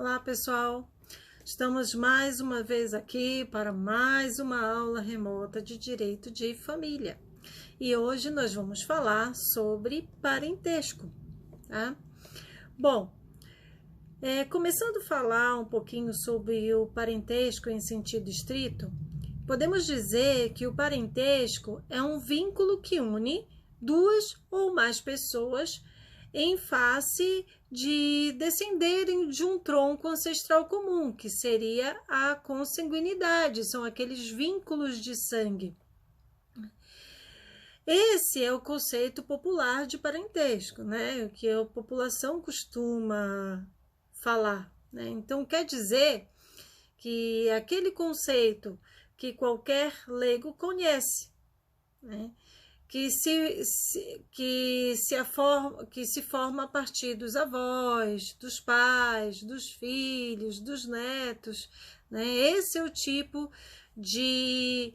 Olá, pessoal! Estamos mais uma vez aqui para mais uma aula remota de Direito de Família. E hoje nós vamos falar sobre parentesco, tá? Bom, começando a falar um pouquinho sobre o parentesco em sentido estrito, podemos dizer que o parentesco é um vínculo que une duas ou mais pessoas em face de descenderem de um tronco ancestral comum, que seria a consanguinidade, são aqueles vínculos de sangue. Esse é o conceito popular de parentesco, né? O que a população costuma falar, né? Então, quer dizer que aquele conceito que qualquer leigo conhece, né? Que se forma a partir dos avós, dos pais, dos filhos, dos netos, né? Esse é o tipo de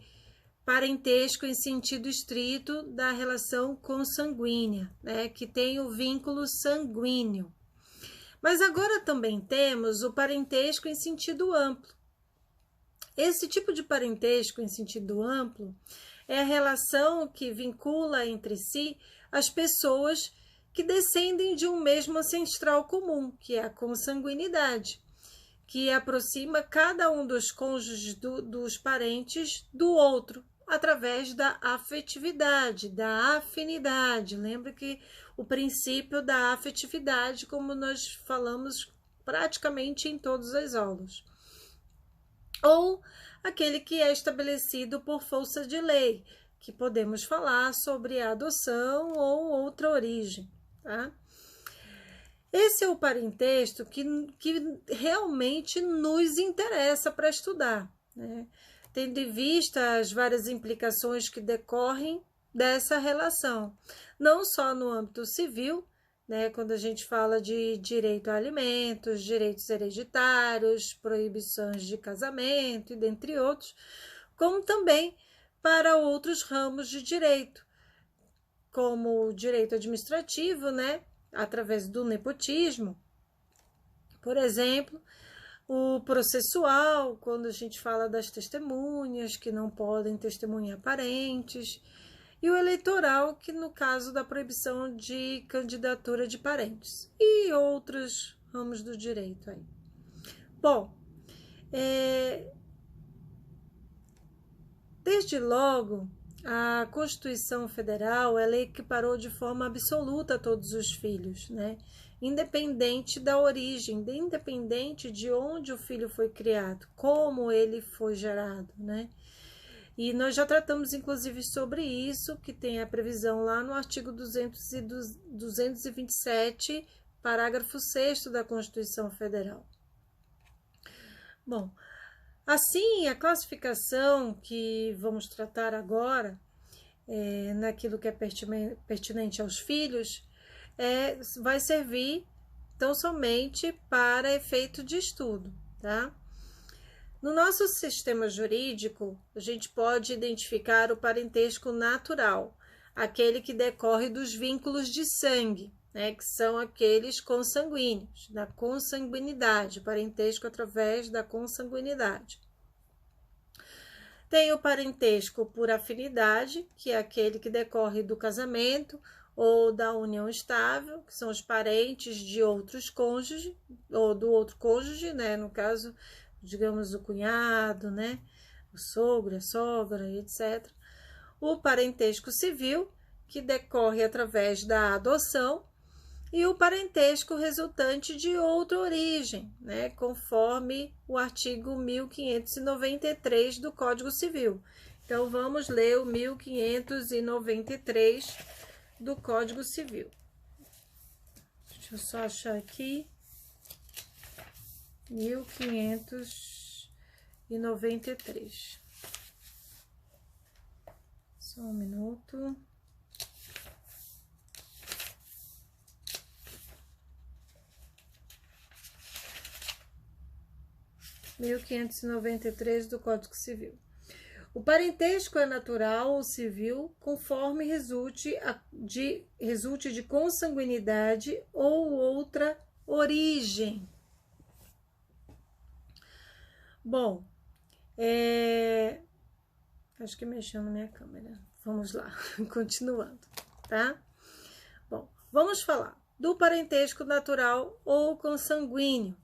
parentesco em sentido estrito da relação consanguínea, né? Que tem o vínculo sanguíneo. Mas agora também temos o parentesco em sentido amplo. Esse tipo de parentesco em sentido amplo é a relação que vincula entre si as pessoas que descendem de um mesmo ancestral comum, que é a consanguinidade, que aproxima cada um dos cônjuges dos parentes do outro, através da afetividade, da afinidade. Lembra que o princípio da afetividade, como nós falamos praticamente em todas as aulas. Ou aquele que é estabelecido por força de lei, que podemos falar sobre a adoção ou outra origem, tá? Esse é o parentesco que realmente nos interessa para estudar, né? Tendo em vista as várias implicações que decorrem dessa relação, não só no âmbito civil, né, quando a gente fala de direito a alimentos, direitos hereditários, proibições de casamento e dentre outros, como também para outros ramos de direito, como o direito administrativo, né, através do nepotismo, por exemplo, o processual, quando a gente fala das testemunhas que não podem testemunhar parentes, e o eleitoral, que no caso da proibição de candidatura de parentes, e outros ramos do direito aí. Bom, desde logo, a Constituição Federal, ela equiparou de forma absoluta todos os filhos, né? Independente da origem, independente de onde o filho foi criado, como ele foi gerado, né? E nós já tratamos, inclusive, sobre isso, que tem a previsão lá no artigo 227, parágrafo 6º da Constituição Federal. Bom, assim, a classificação que vamos tratar agora, naquilo que é pertinente aos filhos, vai servir tão somente para efeito de estudo, tá? No nosso sistema jurídico, a gente pode identificar o parentesco natural, aquele que decorre dos vínculos de sangue, né, que são aqueles consanguíneos, da consanguinidade, parentesco através da consanguinidade. Tem o parentesco por afinidade, que é aquele que decorre do casamento ou da união estável, que são os parentes de outros cônjuges, ou do outro cônjuge, né, no caso, digamos, o cunhado, né, o sogro, a sogra, etc. O parentesco civil, que decorre através da adoção, e o parentesco resultante de outra origem, né, conforme o artigo 1593 do Código Civil. Então, vamos ler o 1593 do Código Civil. Deixa eu só achar aqui. 1593. Só um minuto. (1593) do Código Civil. O parentesco é natural ou civil, conforme resulte de consanguinidade ou outra origem. Bom, acho que mexeu na minha câmera. Vamos lá, continuando, tá? Bom, vamos falar do parentesco natural ou consanguíneo.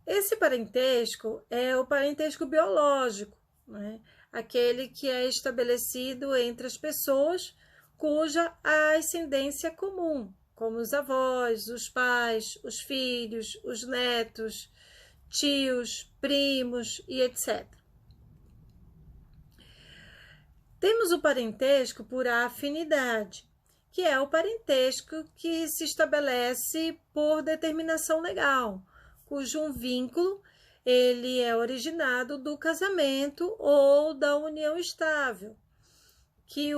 Esse parentesco é o parentesco biológico, né? Aquele que é estabelecido entre as pessoas cuja ascendência é comum, como os avós, os pais, os filhos, os netos, tios, primos e etc. Temos o parentesco por afinidade, que é o parentesco que se estabelece por determinação legal, cujo vínculo ele é originado do casamento ou da união estável, que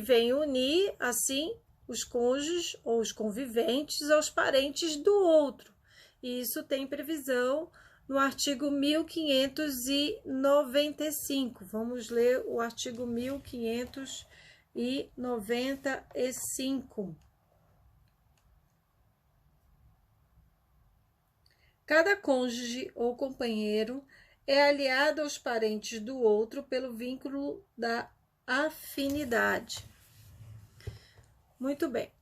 vem unir, assim, os cônjuges ou os conviventes aos parentes do outro. E isso tem previsão no artigo 1595. Vamos ler o artigo 1595. Cada cônjuge ou companheiro é aliado aos parentes do outro pelo vínculo da afinidade. Muito bem.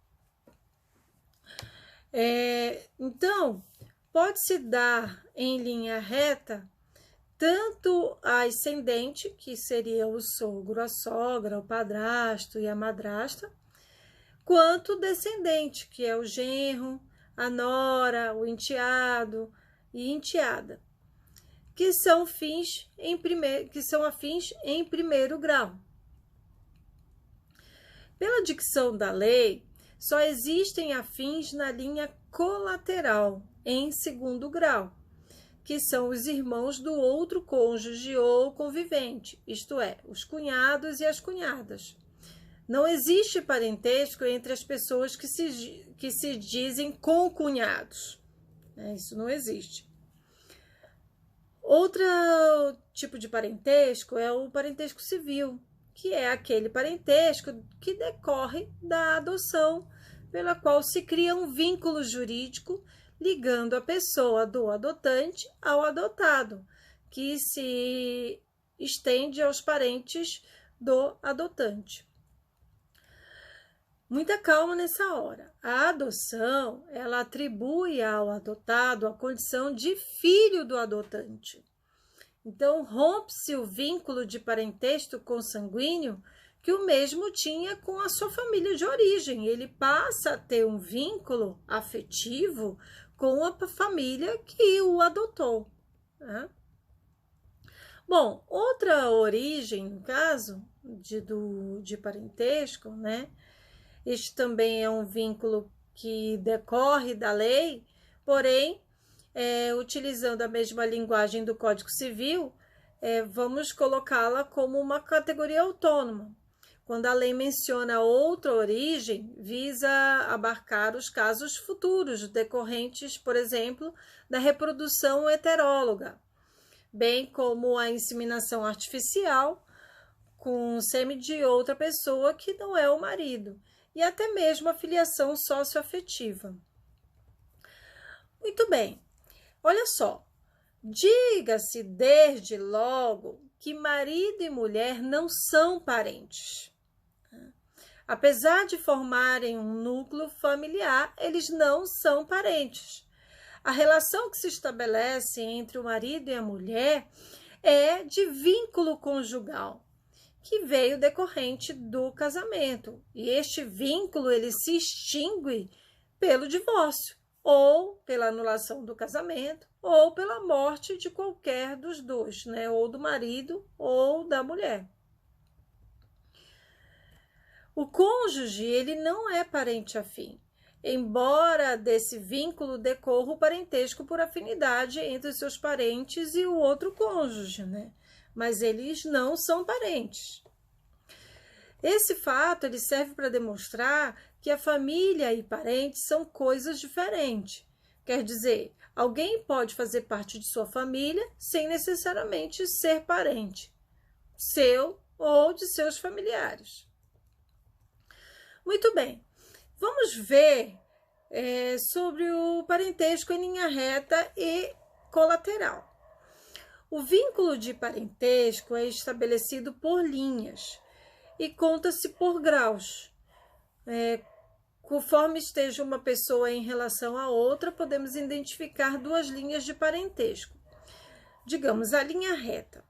Então, pode-se dar em linha reta tanto a ascendente, que seria o sogro, a sogra, o padrasto e a madrasta, quanto o descendente, que é o genro, a nora, o enteado e enteada, que são afins em primeiro grau. Pela dicção da lei, só existem afins na linha colateral, em segundo grau, que são os irmãos do outro cônjuge ou convivente, isto é, os cunhados e as cunhadas. Não existe parentesco entre as pessoas que se dizem concunhados. Isso não existe. Outro tipo de parentesco é o parentesco civil, que é aquele parentesco que decorre da adoção, pela qual se cria um vínculo jurídico ligando a pessoa do adotante ao adotado, que se estende aos parentes do adotante. Muita calma nessa hora. A adoção, ela atribui ao adotado a condição de filho do adotante. Então, rompe-se o vínculo de parentesco consanguíneo que o mesmo tinha com a sua família de origem. Ele passa a ter um vínculo afetivo com a família que o adotou, né? Bom, outra origem, no caso, de parentesco, né? Este também é um vínculo que decorre da lei, porém, utilizando a mesma linguagem do Código Civil, vamos colocá-la como uma categoria autônoma. Quando a lei menciona outra origem, visa abarcar os casos futuros decorrentes, por exemplo, da reprodução heteróloga, bem como a inseminação artificial com o sêmen de outra pessoa que não é o marido, e até mesmo a filiação socioafetiva. Muito bem, olha só, diga-se desde logo que marido e mulher não são parentes. Apesar de formarem um núcleo familiar, eles não são parentes. A relação que se estabelece entre o marido e a mulher é de vínculo conjugal, que veio decorrente do casamento. E este vínculo ele se extingue pelo divórcio, ou pela anulação do casamento, ou pela morte de qualquer dos dois, né? Ou do marido ou da mulher. O cônjuge, ele não é parente afim, embora desse vínculo decorra o parentesco por afinidade entre os seus parentes e o outro cônjuge, né? Mas eles não são parentes. Esse fato ele serve para demonstrar que a família e parentes são coisas diferentes. Quer dizer, alguém pode fazer parte de sua família sem necessariamente ser parente seu ou de seus familiares. Muito bem, vamos ver sobre o parentesco em linha reta e colateral. O vínculo de parentesco é estabelecido por linhas e conta-se por graus. Conforme esteja uma pessoa em relação a outra, podemos identificar duas linhas de parentesco. Digamos, a linha reta.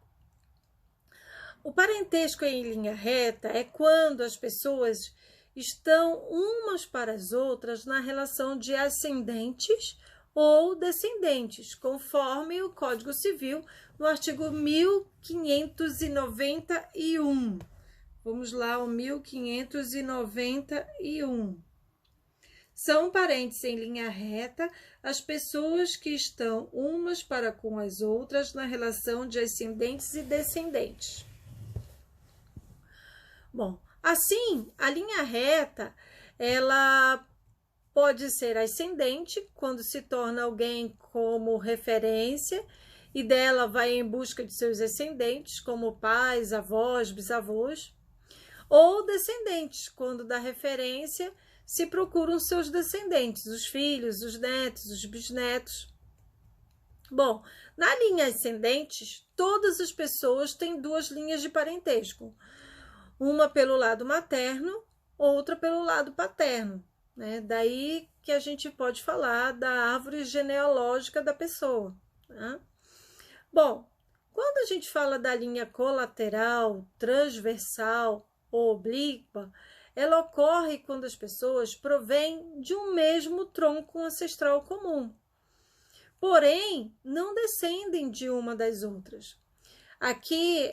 O parentesco em linha reta é quando as pessoas estão umas para as outras na relação de ascendentes ou descendentes, conforme o Código Civil, no artigo 1591. Vamos lá, o 1591. São parentes em linha reta as pessoas que estão umas para com as outras na relação de ascendentes e descendentes. Bom, assim, a linha reta, ela pode ser ascendente, quando se torna alguém como referência, e dela vai em busca de seus ascendentes, como pais, avós, bisavós, ou descendentes, quando da referência se procuram seus descendentes, os filhos, os netos, os bisnetos. Bom, na linha ascendente, todas as pessoas têm duas linhas de parentesco. Uma pelo lado materno, outra pelo lado paterno, né? Daí que a gente pode falar da árvore genealógica da pessoa, né? Bom, quando a gente fala da linha colateral, transversal ou oblíqua, ela ocorre quando as pessoas provêm de um mesmo tronco ancestral comum, porém não descendem de uma das outras. Aqui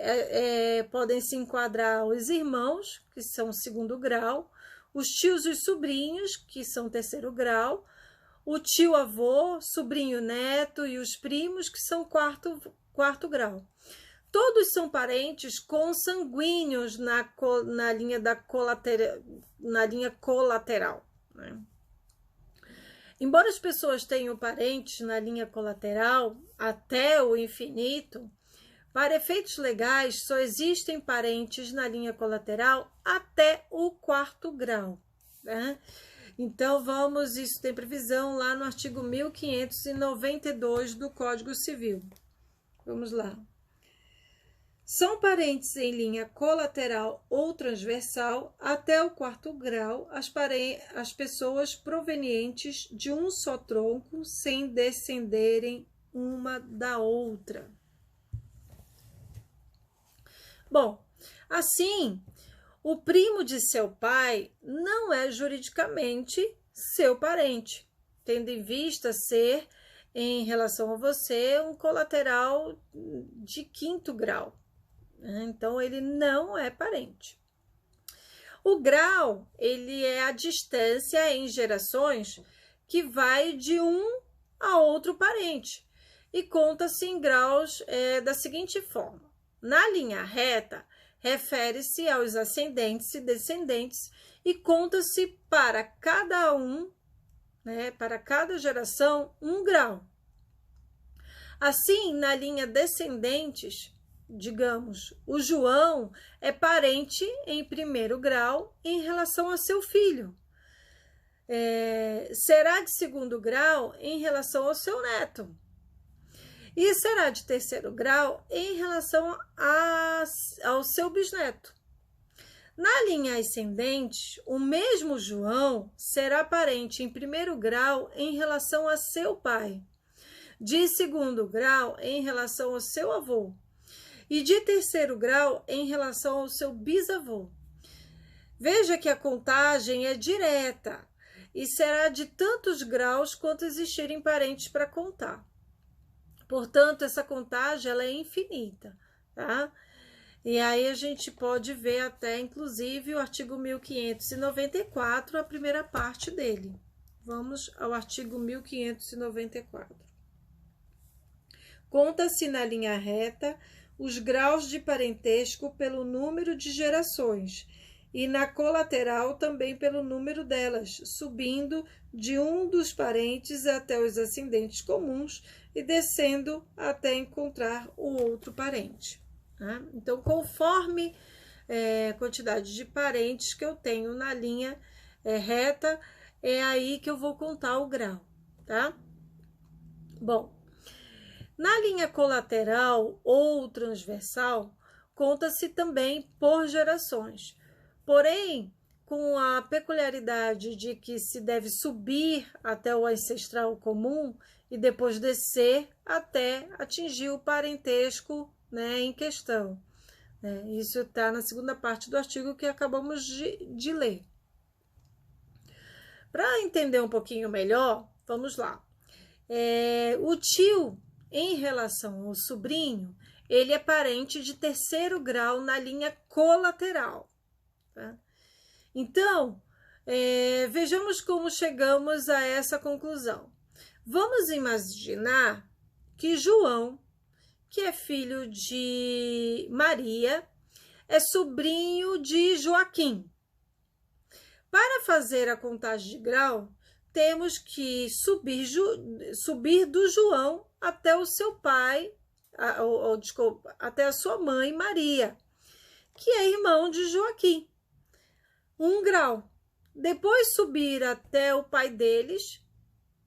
podem se enquadrar os irmãos, que são segundo grau, os tios e sobrinhos, que são terceiro grau, o tio-avô, sobrinho-neto e os primos, que são quarto grau. Todos são parentes consanguíneos na linha colateral. Né? Embora as pessoas tenham parentes na linha colateral até o infinito, para efeitos legais só existem parentes na linha colateral até o quarto grau. Né? Então, isso tem previsão lá no artigo 1592 do Código Civil. Vamos lá. São parentes em linha colateral ou transversal até o quarto grau as pessoas provenientes de um só tronco sem descenderem uma da outra. Bom, assim, o primo de seu pai não é juridicamente seu parente, tendo em vista ser, em relação a você, um colateral de quinto grau. Então, ele não é parente. O grau, ele é a distância em gerações que vai de um a outro parente e conta-se em graus da seguinte forma. Na linha reta, refere-se aos ascendentes e descendentes e conta-se para cada para cada geração, um grau. Assim, na linha descendentes, digamos, o João é parente em primeiro grau em relação a seu filho. Será de segundo grau em relação ao seu neto. E será de terceiro grau em relação ao seu bisneto. Na linha ascendente, o mesmo João será parente em primeiro grau em relação a seu pai, de segundo grau em relação ao seu avô, e de terceiro grau em relação ao seu bisavô. Veja que a contagem é direta e será de tantos graus quanto existirem parentes para contar. Portanto, essa contagem ela é infinita, tá? E aí a gente pode ver até, inclusive, o artigo 1594, a primeira parte dele. Vamos ao artigo 1594. Conta-se na linha reta os graus de parentesco pelo número de gerações e na colateral também pelo número delas, subindo de um dos parentes até os ascendentes comuns e descendo até encontrar o outro parente. Né? Então, conforme a quantidade de parentes que eu tenho na linha reta, é aí que eu vou contar o grau, tá? Bom, na linha colateral ou transversal, conta-se também por gerações. Porém, com a peculiaridade de que se deve subir até o ancestral comum e depois descer até atingir o parentesco, né, em questão. Isso está na segunda parte do artigo que acabamos de ler. Para entender um pouquinho melhor, vamos lá. O tio, em relação ao sobrinho, ele é parente de terceiro grau na linha colateral. Tá? Então, vejamos como chegamos a essa conclusão. Vamos imaginar que João, que é filho de Maria, é sobrinho de Joaquim. Para fazer a contagem de grau, temos que subir do João até o seu pai, desculpa, até a sua mãe, Maria, que é irmão de Joaquim. 1 grau. Depois subir até o pai deles,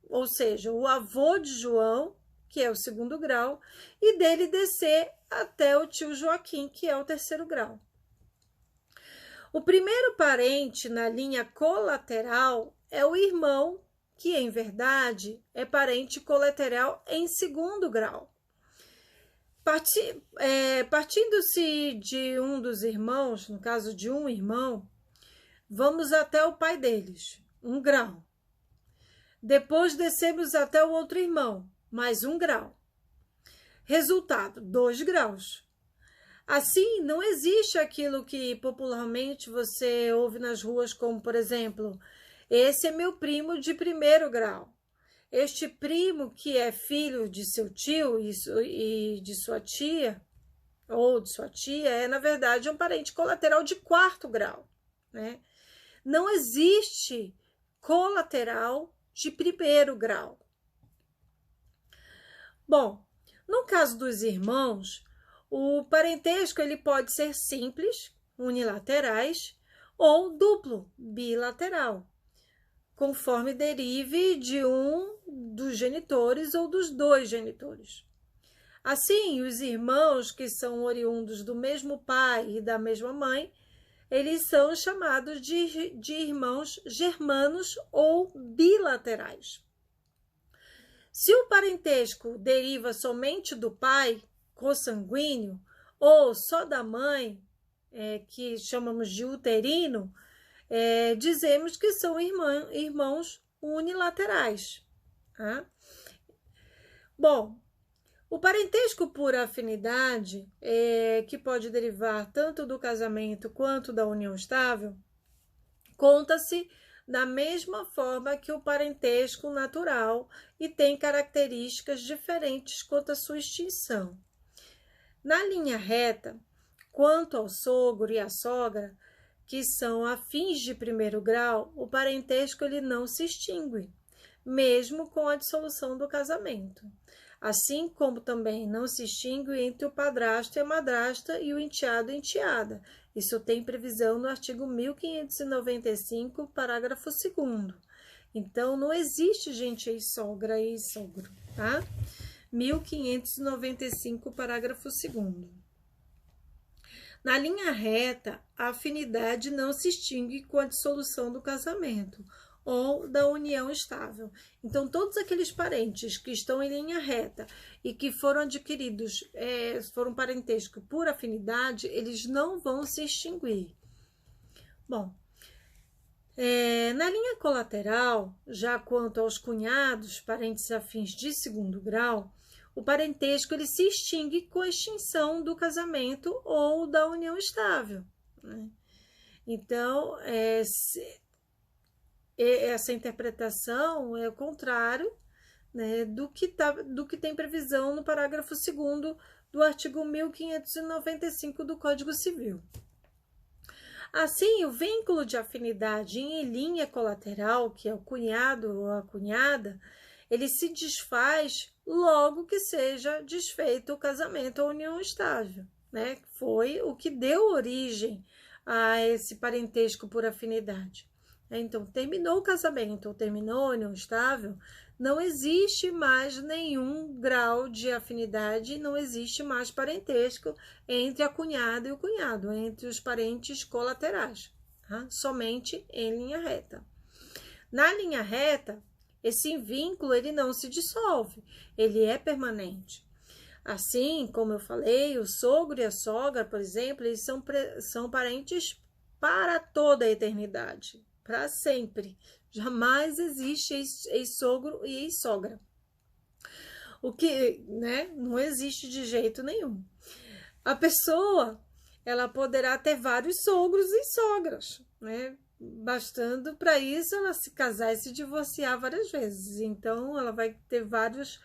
ou seja, o avô de João, que é o 2º grau, e dele descer até o tio Joaquim, que é o 3º grau. O primeiro parente na linha colateral é o irmão, que em verdade é parente colateral em 2º grau. Partindo-se de um dos irmãos, no caso de um irmão, vamos até o pai deles, 1 grau. Depois descemos até o outro irmão, mais 1 grau. Resultado, 2 graus. Assim, não existe aquilo que popularmente você ouve nas ruas, como, por exemplo, esse é meu primo de 1º grau. Este primo que é filho de seu tio e de sua tia, ou de sua tia, é, na verdade, um parente colateral de 4º grau, né? Não existe colateral de 1º grau. Bom, no caso dos irmãos, o parentesco ele pode ser simples, unilaterais, ou duplo, bilateral, conforme derive de um dos genitores ou dos 2 genitores. Assim, os irmãos que são oriundos do mesmo pai e da mesma mãe, eles são chamados de irmãos germanos ou bilaterais. Se o parentesco deriva somente do pai, consanguíneo, ou só da mãe, que chamamos de uterino, dizemos que são irmãos unilaterais. Tá? Bom, o parentesco por afinidade, que pode derivar tanto do casamento quanto da união estável, conta-se da mesma forma que o parentesco natural e tem características diferentes quanto à sua extinção. Na linha reta, quanto ao sogro e à sogra, que são afins de 1º grau, o parentesco ele não se extingue, mesmo com a dissolução do casamento. Assim como também não se extingue entre o padrasto e a madrasta e o enteado e enteada. Isso tem previsão no artigo 1595, parágrafo 2º. Então, não existe, gente, aí sogra e sogro, tá? 1595, parágrafo 2º. Na linha reta, a afinidade não se extingue com a dissolução do casamento ou da união estável. Então, todos aqueles parentes que estão em linha reta e que foram adquiridos, foram parentesco por afinidade, eles não vão se extinguir. Bom, na linha colateral, já quanto aos cunhados, parentes afins de 2º grau, o parentesco ele se extingue com a extinção do casamento ou da união estável, né? Então, essa interpretação é o contrário, né, do que tem previsão no parágrafo 2º do artigo 1595 do Código Civil. Assim, o vínculo de afinidade em linha colateral, que é o cunhado ou a cunhada, ele se desfaz logo que seja desfeito o casamento ou união estável, né? Foi o que deu origem a esse parentesco por afinidade. Então, terminou o casamento ou terminou a união estável, não existe mais nenhum grau de afinidade, não existe mais parentesco entre a cunhada e o cunhado, entre os parentes colaterais, tá? Somente em linha reta. Na linha reta, esse vínculo ele não se dissolve, ele é permanente. Assim, como eu falei, o sogro e a sogra, por exemplo, eles são parentes para toda a eternidade, para sempre. Jamais existe ex-sogro e ex-sogra. O que, né, não existe de jeito nenhum. A pessoa, ela poderá ter vários sogros e sogras, né? Bastando para isso ela se casar e se divorciar várias vezes. Então, ela vai ter vários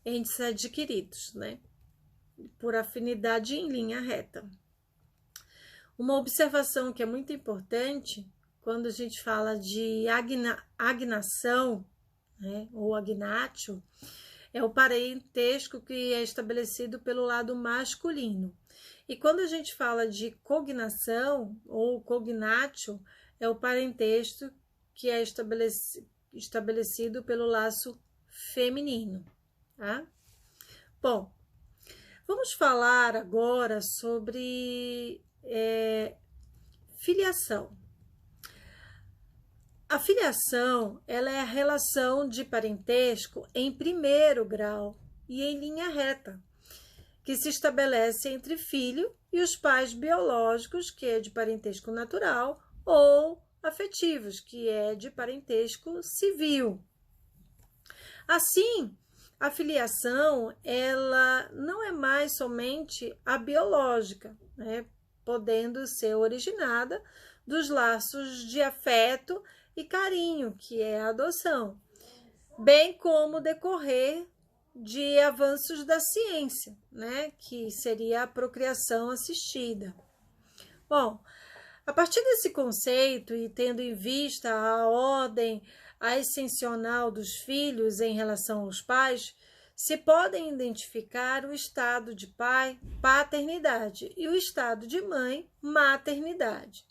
entes adquiridos, né? Por afinidade em linha reta. Uma observação que é muito importante quando a gente fala de agnação, né, ou agnatio, é o parentesco que é estabelecido pelo lado masculino. E quando a gente fala de cognação ou cognatio, é o parentesco que é estabelecido pelo laço feminino, tá? Bom, vamos falar agora sobre filiação. A filiação, ela é a relação de parentesco em primeiro grau e em linha reta, que se estabelece entre filho e os pais biológicos, que é de parentesco natural, ou afetivos, que é de parentesco civil. Assim, a filiação, ela não é mais somente a biológica, né, podendo ser originada dos laços de afeto e carinho, que é a adoção, bem como decorrer de avanços da ciência, né, que seria a procriação assistida. Bom, a partir desse conceito e tendo em vista a ordem ascensional dos filhos em relação aos pais, se podem identificar o estado de pai, paternidade, e o estado de mãe, maternidade.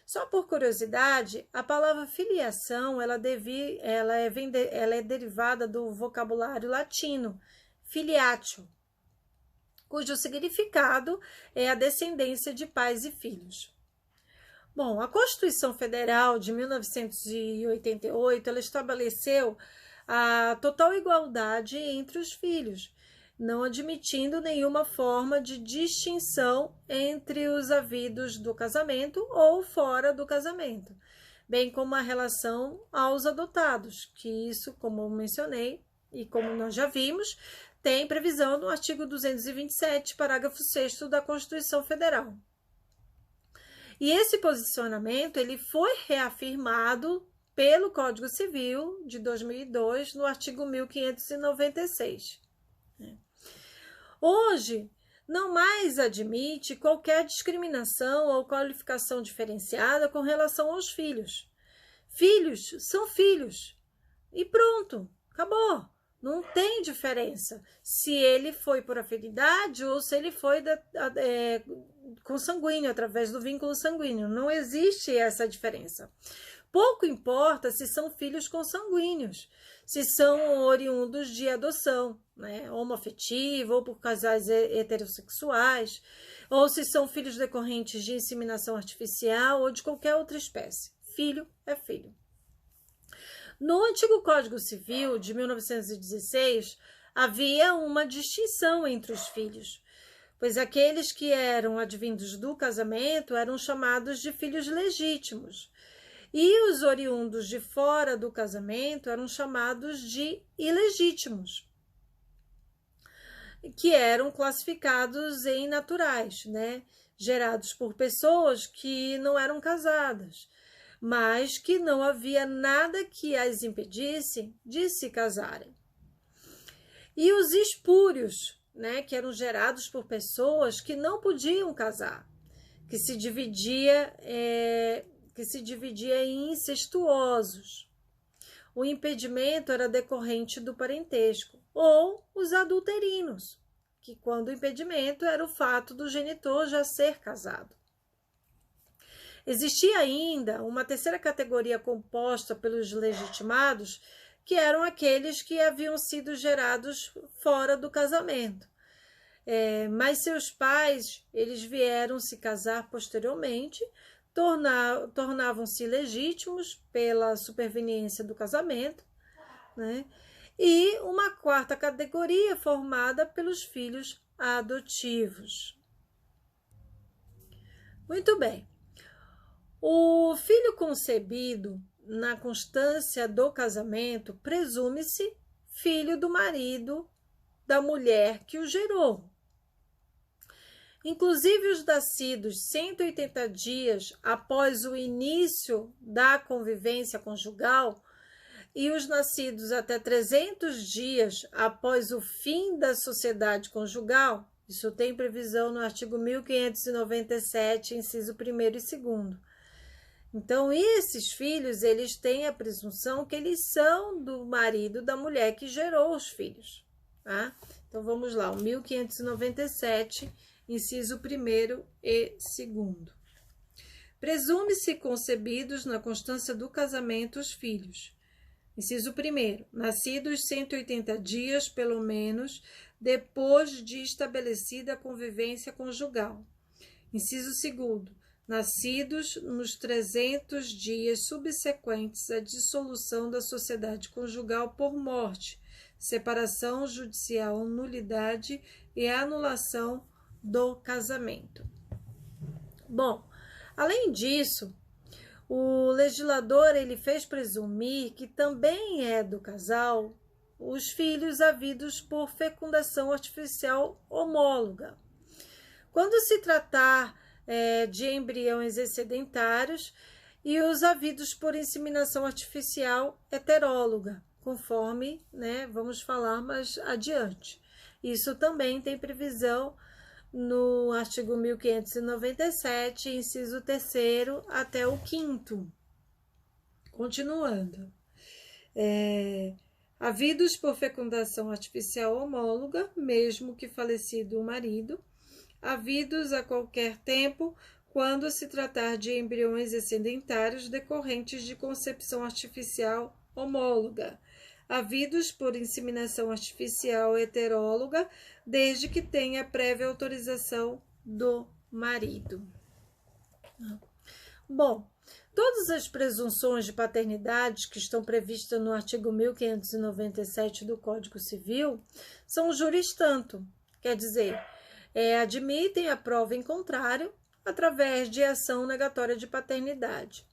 Só por curiosidade, a palavra filiação ela é derivada do vocabulário latino filiatio, cujo significado é a descendência de pais e filhos. Bom, a Constituição Federal de 1988 ela estabeleceu a total igualdade entre os filhos, não admitindo nenhuma forma de distinção entre os havidos do casamento ou fora do casamento, bem como a relação aos adotados, que isso, como eu mencionei e como nós já vimos, tem previsão no artigo 227, parágrafo 6º da Constituição Federal. E esse posicionamento ele foi reafirmado pelo Código Civil de 2002, no artigo 1596. Hoje, não mais admite qualquer discriminação ou qualificação diferenciada com relação aos filhos. Filhos são filhos. E pronto, acabou. Não tem diferença se ele foi por afinidade ou se ele foi consanguíneo, através do vínculo sanguíneo. Não existe essa diferença. Pouco importa se são filhos consanguíneos, se são oriundos de adoção, né, homoafetiva ou por casais heterossexuais, ou se são filhos decorrentes de inseminação artificial ou de qualquer outra espécie. Filho é filho. No antigo Código Civil de 1916, havia uma distinção entre os filhos, pois aqueles que eram advindos do casamento eram chamados de filhos legítimos, e os oriundos de fora do casamento eram chamados de ilegítimos, que eram classificados em naturais, né? Gerados por pessoas que não eram casadas, mas que não havia nada que as impedisse de se casarem. E os espúrios, né, que eram gerados por pessoas que não podiam casar, que se dividia em incestuosos. O impedimento era decorrente do parentesco, ou os adulterinos, que quando o impedimento era o fato do genitor já ser casado. Existia ainda uma terceira categoria composta pelos legitimados, que eram aqueles que haviam sido gerados fora do casamento. Mas seus pais, eles vieram se casar posteriormente, tornavam-se legítimos pela superveniência do casamento, né? E uma quarta categoria formada pelos filhos adotivos. Muito bem. O filho concebido na constância do casamento presume-se filho do marido da mulher que o gerou. Inclusive os nascidos 180 dias após o início da convivência conjugal e os nascidos até 300 dias após o fim da sociedade conjugal, isso tem previsão no artigo 1597, inciso 1º e 2º. Então, esses filhos, eles têm a presunção que eles são do marido da mulher que gerou os filhos, tá? Então, vamos lá, o 1597, inciso 1º e 2º. Presume-se concebidos na constância do casamento os filhos. Inciso 1º, nascidos 180 dias, pelo menos, depois de estabelecida a convivência conjugal. Inciso 2º, nascidos nos 300 dias subsequentes à dissolução da sociedade conjugal por morte, separação judicial, nulidade e anulação do casamento. Bom, além disso, o legislador ele fez presumir que também é do casal os filhos havidos por fecundação artificial homóloga. Quando se tratar de embriões excedentários e os havidos por inseminação artificial heteróloga, conforme, vamos falar mais adiante. Isso também tem previsão no artigo 1597, inciso 3º até o 5º. Continuando. Havidos por fecundação artificial homóloga, mesmo que falecido o marido, havidos a qualquer tempo, quando se tratar de embriões excedentários decorrentes de concepção artificial homóloga, havidos por inseminação artificial heteróloga, desde que tenha prévia autorização do marido. Bom, todas as presunções de paternidade que estão previstas no artigo 1597 do Código Civil são juris tanto, quer dizer, admitem a prova em contrário através de ação negatória de paternidade.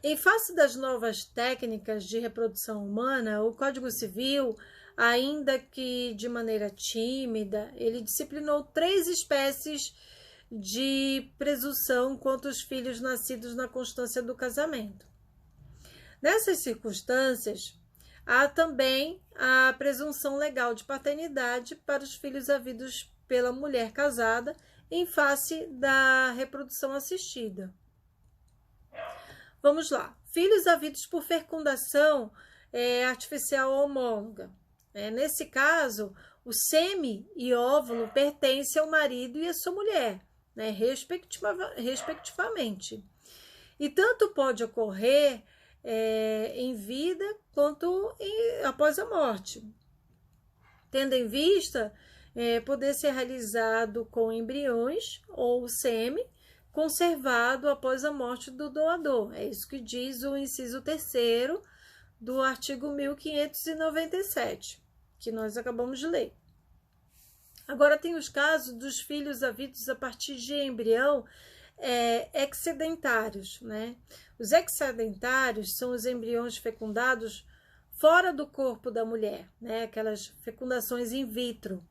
Em face das novas técnicas de reprodução humana, o Código Civil, ainda que de maneira tímida, ele disciplinou 3 espécies de presunção contra os filhos nascidos na constância do casamento. Nessas circunstâncias, há também a presunção legal de paternidade para os filhos havidos pela mulher casada em face da reprodução assistida. Vamos lá. Filhos havidos por fecundação artificial homóloga. Nesse caso, o sêmen e óvulo pertencem ao marido e à sua mulher, respectivamente. E tanto pode ocorrer em vida quanto após a morte, tendo em vista poder ser realizado com embriões ou sêmen conservado após a morte do doador. É isso que diz o inciso 3º do artigo 1597, que nós acabamos de ler. Agora tem os casos dos filhos havidos a partir de embrião excedentários, Os excedentários são os embriões fecundados fora do corpo da mulher, Aquelas fecundações in vitro,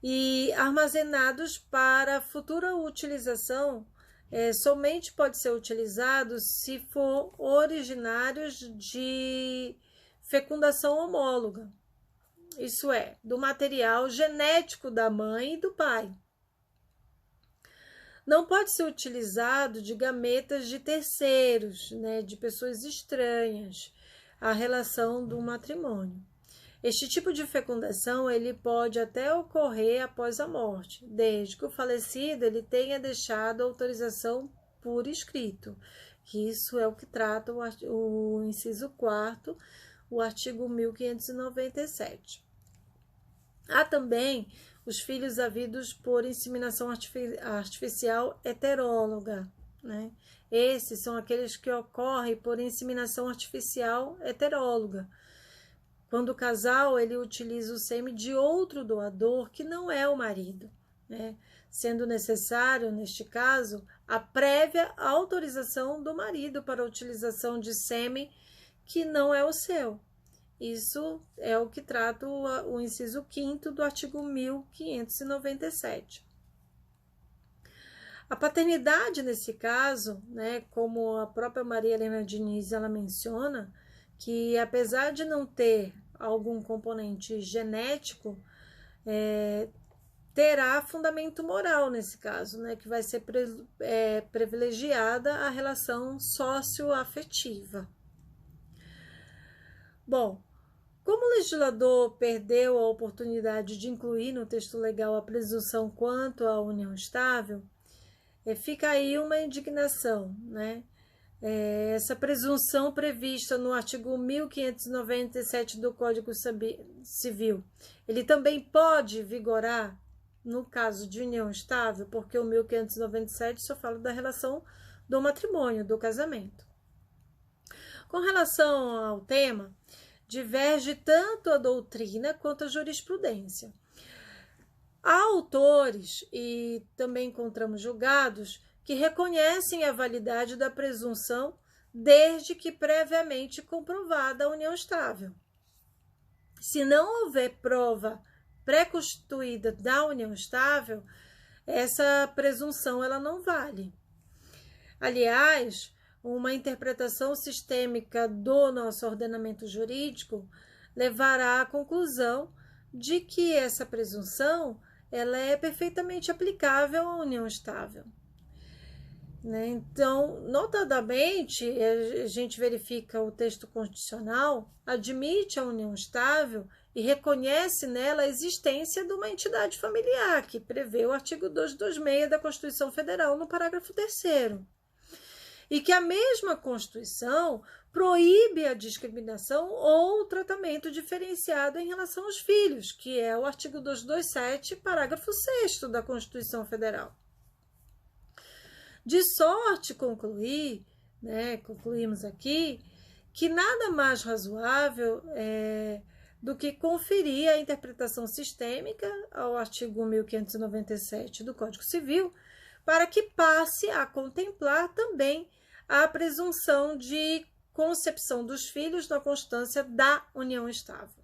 e armazenados para futura utilização. Somente pode ser utilizado se for originários de fecundação homóloga, isso é, do material genético da mãe e do pai. Não pode ser utilizado de gametas de terceiros, de pessoas estranhas à relação do matrimônio. Este tipo de fecundação ele pode até ocorrer após a morte, desde que o falecido ele tenha deixado autorização por escrito. Isso é o que trata o inciso 4º, o artigo 1597. Há também os filhos havidos por inseminação artificial heteróloga, né? Esses são aqueles que ocorrem por inseminação artificial heteróloga, quando o casal ele utiliza o sêmen de outro doador que não é o marido, né? Sendo necessário, neste caso, a prévia autorização do marido para a utilização de sêmen que não é o seu. Isso é o que trata o inciso 5º do artigo 1597. A paternidade, nesse caso, né, como a própria Maria Helena Diniz ela menciona, que apesar de não ter algum componente genético, terá fundamento moral nesse caso, né, que vai ser privilegiada a relação socioafetiva. Bom, como o legislador perdeu a oportunidade de incluir no texto legal a presunção quanto à união estável, fica aí uma indignação, né? Essa presunção prevista no artigo 1597 do Código Civil, ele também pode vigorar no caso de união estável, porque o 1597 só fala da relação do matrimônio, do casamento. Com relação ao tema, diverge tanto a doutrina quanto a jurisprudência. Há autores, e também encontramos julgados, que reconhecem a validade da presunção desde que previamente comprovada a união estável. Se não houver prova pré-constituída da união estável, essa presunção ela não vale. Aliás, uma interpretação sistêmica do nosso ordenamento jurídico levará à conclusão de que essa presunção ela é perfeitamente aplicável à união estável, né? Então, notadamente, a gente verifica o texto constitucional, admite a união estável e reconhece nela a existência de uma entidade familiar, que prevê o artigo 226 da Constituição Federal no parágrafo 3º. E que a mesma Constituição proíbe a discriminação ou o tratamento diferenciado em relação aos filhos, que é o artigo 227, parágrafo 6º da Constituição Federal. De sorte concluímos aqui, que nada mais razoável do que conferir a interpretação sistêmica ao artigo 1597 do Código Civil, para que passe a contemplar também a presunção de concepção dos filhos na constância da união estável.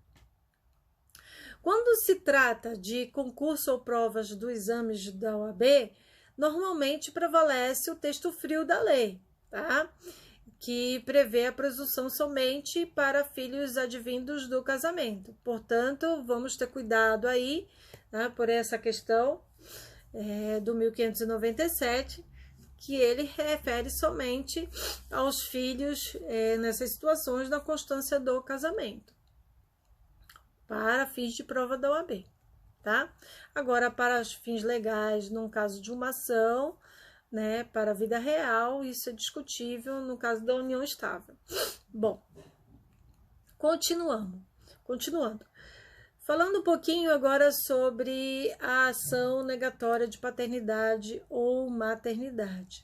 Quando se trata de concurso ou provas dos exames da OAB, normalmente prevalece o texto frio da lei, tá? Que prevê a presunção somente para filhos advindos do casamento. Portanto, vamos ter cuidado aí, né, por essa questão do 1597, que ele refere somente aos filhos nessas situações na constância do casamento, para fins de prova da OAB, tá? Agora, para os fins legais, num caso de uma ação, né, para a vida real, isso é discutível no caso da união estável. Bom, continuando. Falando um pouquinho agora sobre a ação negatória de paternidade ou maternidade.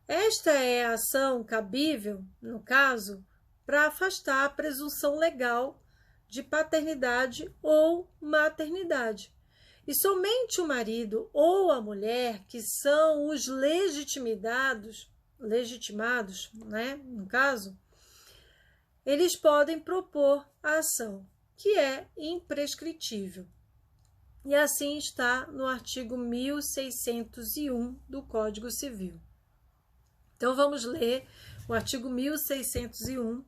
Esta é a ação cabível, no caso, para afastar a presunção legal de paternidade ou maternidade. E somente o marido ou a mulher, que são os legitimados, né, no caso, eles podem propor a ação, que é imprescritível. E assim está no artigo 1601 do Código Civil. Então, vamos ler o artigo 1601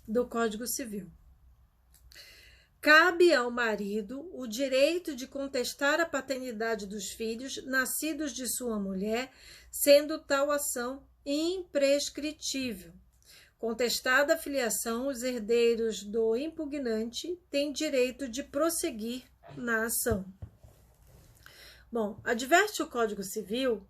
do Código Civil. Cabe ao marido o direito de contestar a paternidade dos filhos nascidos de sua mulher, sendo tal ação imprescritível. Contestada a filiação, os herdeiros do impugnante têm direito de prosseguir na ação. Bom, adverte o Código Civil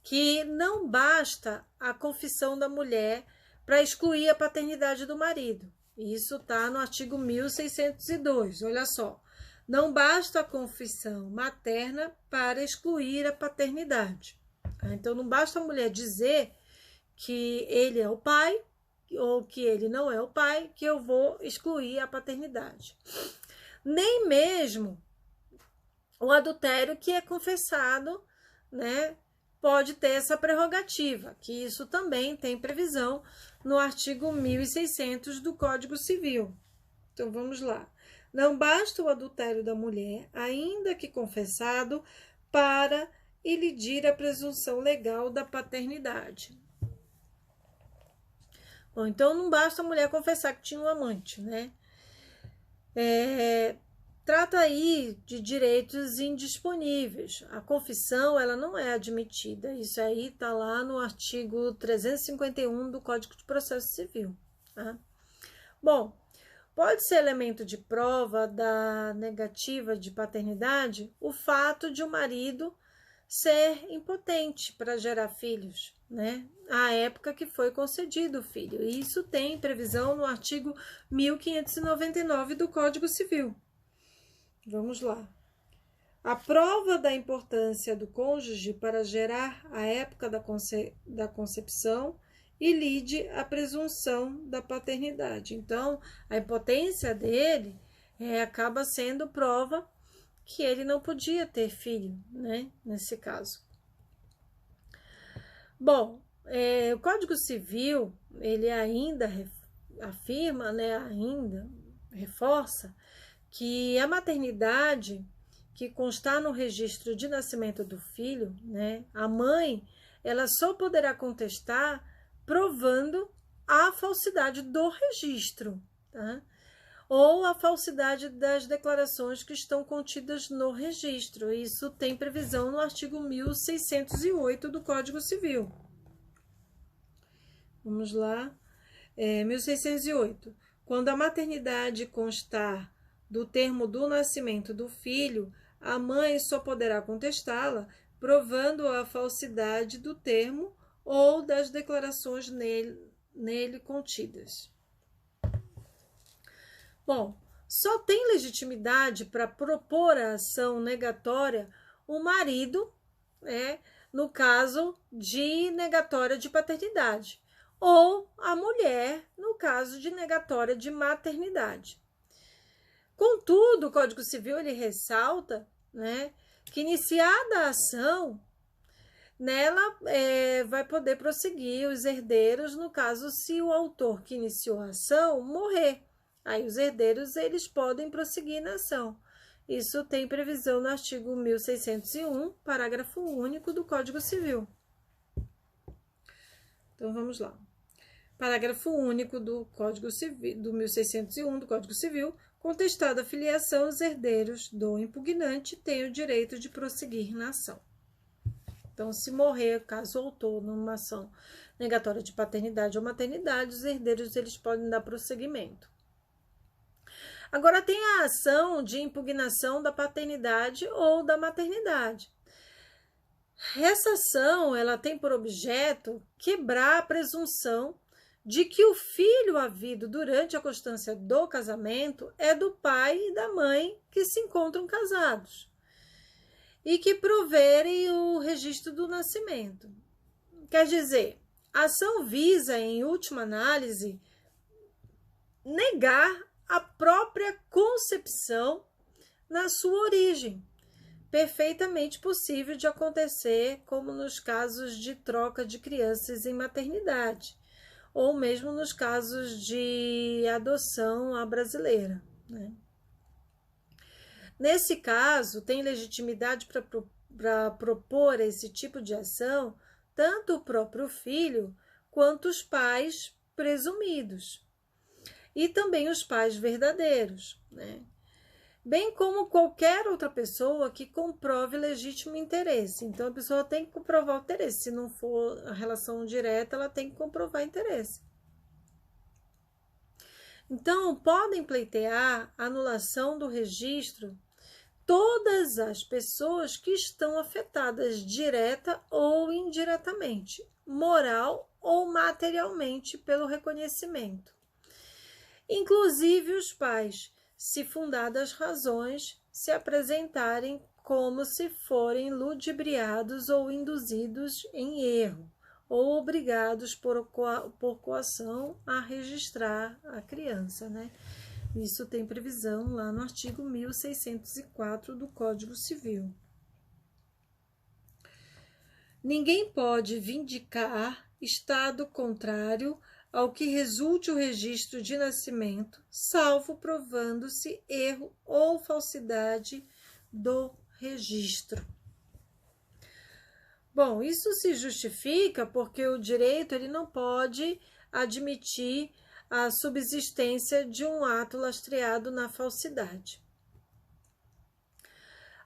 que não basta a confissão da mulher para excluir a paternidade do marido. Isso está no artigo 1602, olha só. Não basta a confissão materna para excluir a paternidade. Então, não basta a mulher dizer que ele é o pai ou que ele não é o pai, que eu vou excluir a paternidade. Nem mesmo o adultério que é confessado, né, pode ter essa prerrogativa, que isso também tem previsão no artigo 1600 do Código Civil. Então, vamos lá. Não basta o adultério da mulher, ainda que confessado, para ilidir a presunção legal da paternidade. Bom, então não basta a mulher confessar que tinha um amante, né? Trata aí de direitos indisponíveis. A confissão, ela não é admitida. Isso aí está lá no artigo 351 do Código de Processo Civil. Tá? Bom, pode ser elemento de prova da negativa de paternidade o fato de o marido ser impotente para gerar filhos, né? À época que foi concedido o filho. E isso tem previsão no artigo 1599 do Código Civil. Vamos lá. A prova da importância do cônjuge para gerar a época da concepção e lide a presunção da paternidade. Então, a impotência dele acaba sendo prova que ele não podia ter filho, né? Nesse caso. Bom, o Código Civil, ele ainda afirma, né? Ainda reforça que a maternidade que constar no registro de nascimento do filho, né? A mãe, ela só poderá contestar provando a falsidade do registro, tá? Ou a falsidade das declarações que estão contidas no registro. Isso tem previsão no artigo 1608 do Código Civil. Vamos lá. 1608. Quando a maternidade constar do termo do nascimento do filho, a mãe só poderá contestá-la, provando a falsidade do termo ou das declarações nele contidas. Bom, só tem legitimidade para propor a ação negatória o marido, no caso de negatória de paternidade, ou a mulher, no caso de negatória de maternidade. Contudo, o Código Civil ele ressalta, né, que iniciada a ação, nela vai poder prosseguir os herdeiros, no caso, se o autor que iniciou a ação morrer. Aí os herdeiros eles podem prosseguir na ação. Isso tem previsão no artigo 1601, parágrafo único do Código Civil. Então vamos lá. Parágrafo único do Código Civil, do 1601 do Código Civil, contestada a filiação, os herdeiros do impugnante têm o direito de prosseguir na ação. Então, se morrer, caso o autor, numa ação negatória de paternidade ou maternidade, os herdeiros eles podem dar prosseguimento. Agora, tem a ação de impugnação da paternidade ou da maternidade. Essa ação, ela tem por objeto quebrar a presunção de que o filho havido durante a constância do casamento é do pai e da mãe que se encontram casados e que proverem o registro do nascimento. Quer dizer, a ação visa, em última análise, negar a própria concepção na sua origem, perfeitamente possível de acontecer, como nos casos de troca de crianças em maternidade, ou mesmo nos casos de adoção à brasileira, né? Nesse caso, tem legitimidade para propor esse tipo de ação tanto o próprio filho quanto os pais presumidos. E também os pais verdadeiros, né? Bem como qualquer outra pessoa que comprove legítimo interesse. Então, a pessoa tem que comprovar o interesse. Se não for a relação direta, ela tem que comprovar interesse. Então, podem pleitear a anulação do registro todas as pessoas que estão afetadas direta ou indiretamente, moral ou materialmente pelo reconhecimento. Inclusive os pais, se fundadas razões, se apresentarem como se forem ludibriados ou induzidos em erro, ou obrigados por coação a registrar a criança, né? Isso tem previsão lá no artigo 1604 do Código Civil. Ninguém pode vindicar estado contrário ao que resulte o registro de nascimento, salvo provando-se erro ou falsidade do registro. Bom, isso se justifica porque o direito ele não pode admitir a subsistência de um ato lastreado na falsidade.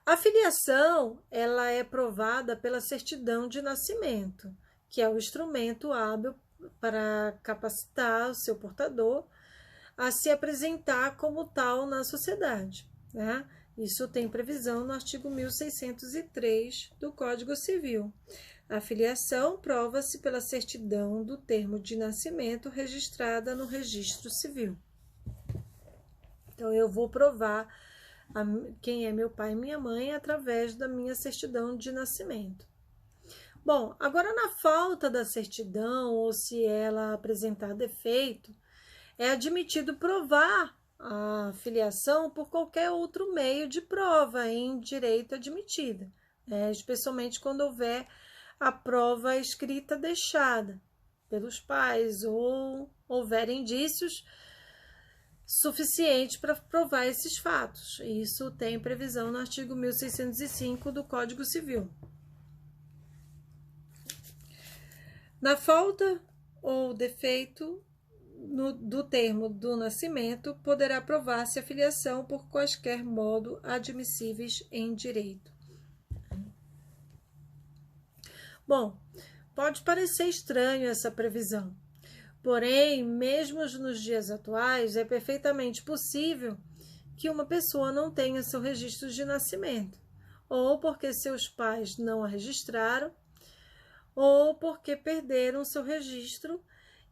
A filiação, ela é provada pela certidão de nascimento, que é o instrumento hábil para capacitar o seu portador a se apresentar como tal na sociedade, né? Isso tem previsão no artigo 1603 do Código Civil. A filiação prova-se pela certidão do termo de nascimento registrada no registro civil. Então, eu vou provar quem é meu pai e minha mãe através da minha certidão de nascimento. Bom, agora na falta da certidão ou se ela apresentar defeito, é admitido provar a filiação por qualquer outro meio de prova em direito admitida, especialmente quando houver a prova escrita deixada pelos pais ou houver indícios suficientes para provar esses fatos. Isso tem previsão no artigo 1605 do Código Civil. Na falta ou defeito do termo do nascimento, poderá provar-se a filiação por quaisquer modo admissíveis em direito. Bom, pode parecer estranho essa previsão, porém, mesmo nos dias atuais, é perfeitamente possível que uma pessoa não tenha seu registro de nascimento, ou porque seus pais não a registraram, ou porque perderam seu registro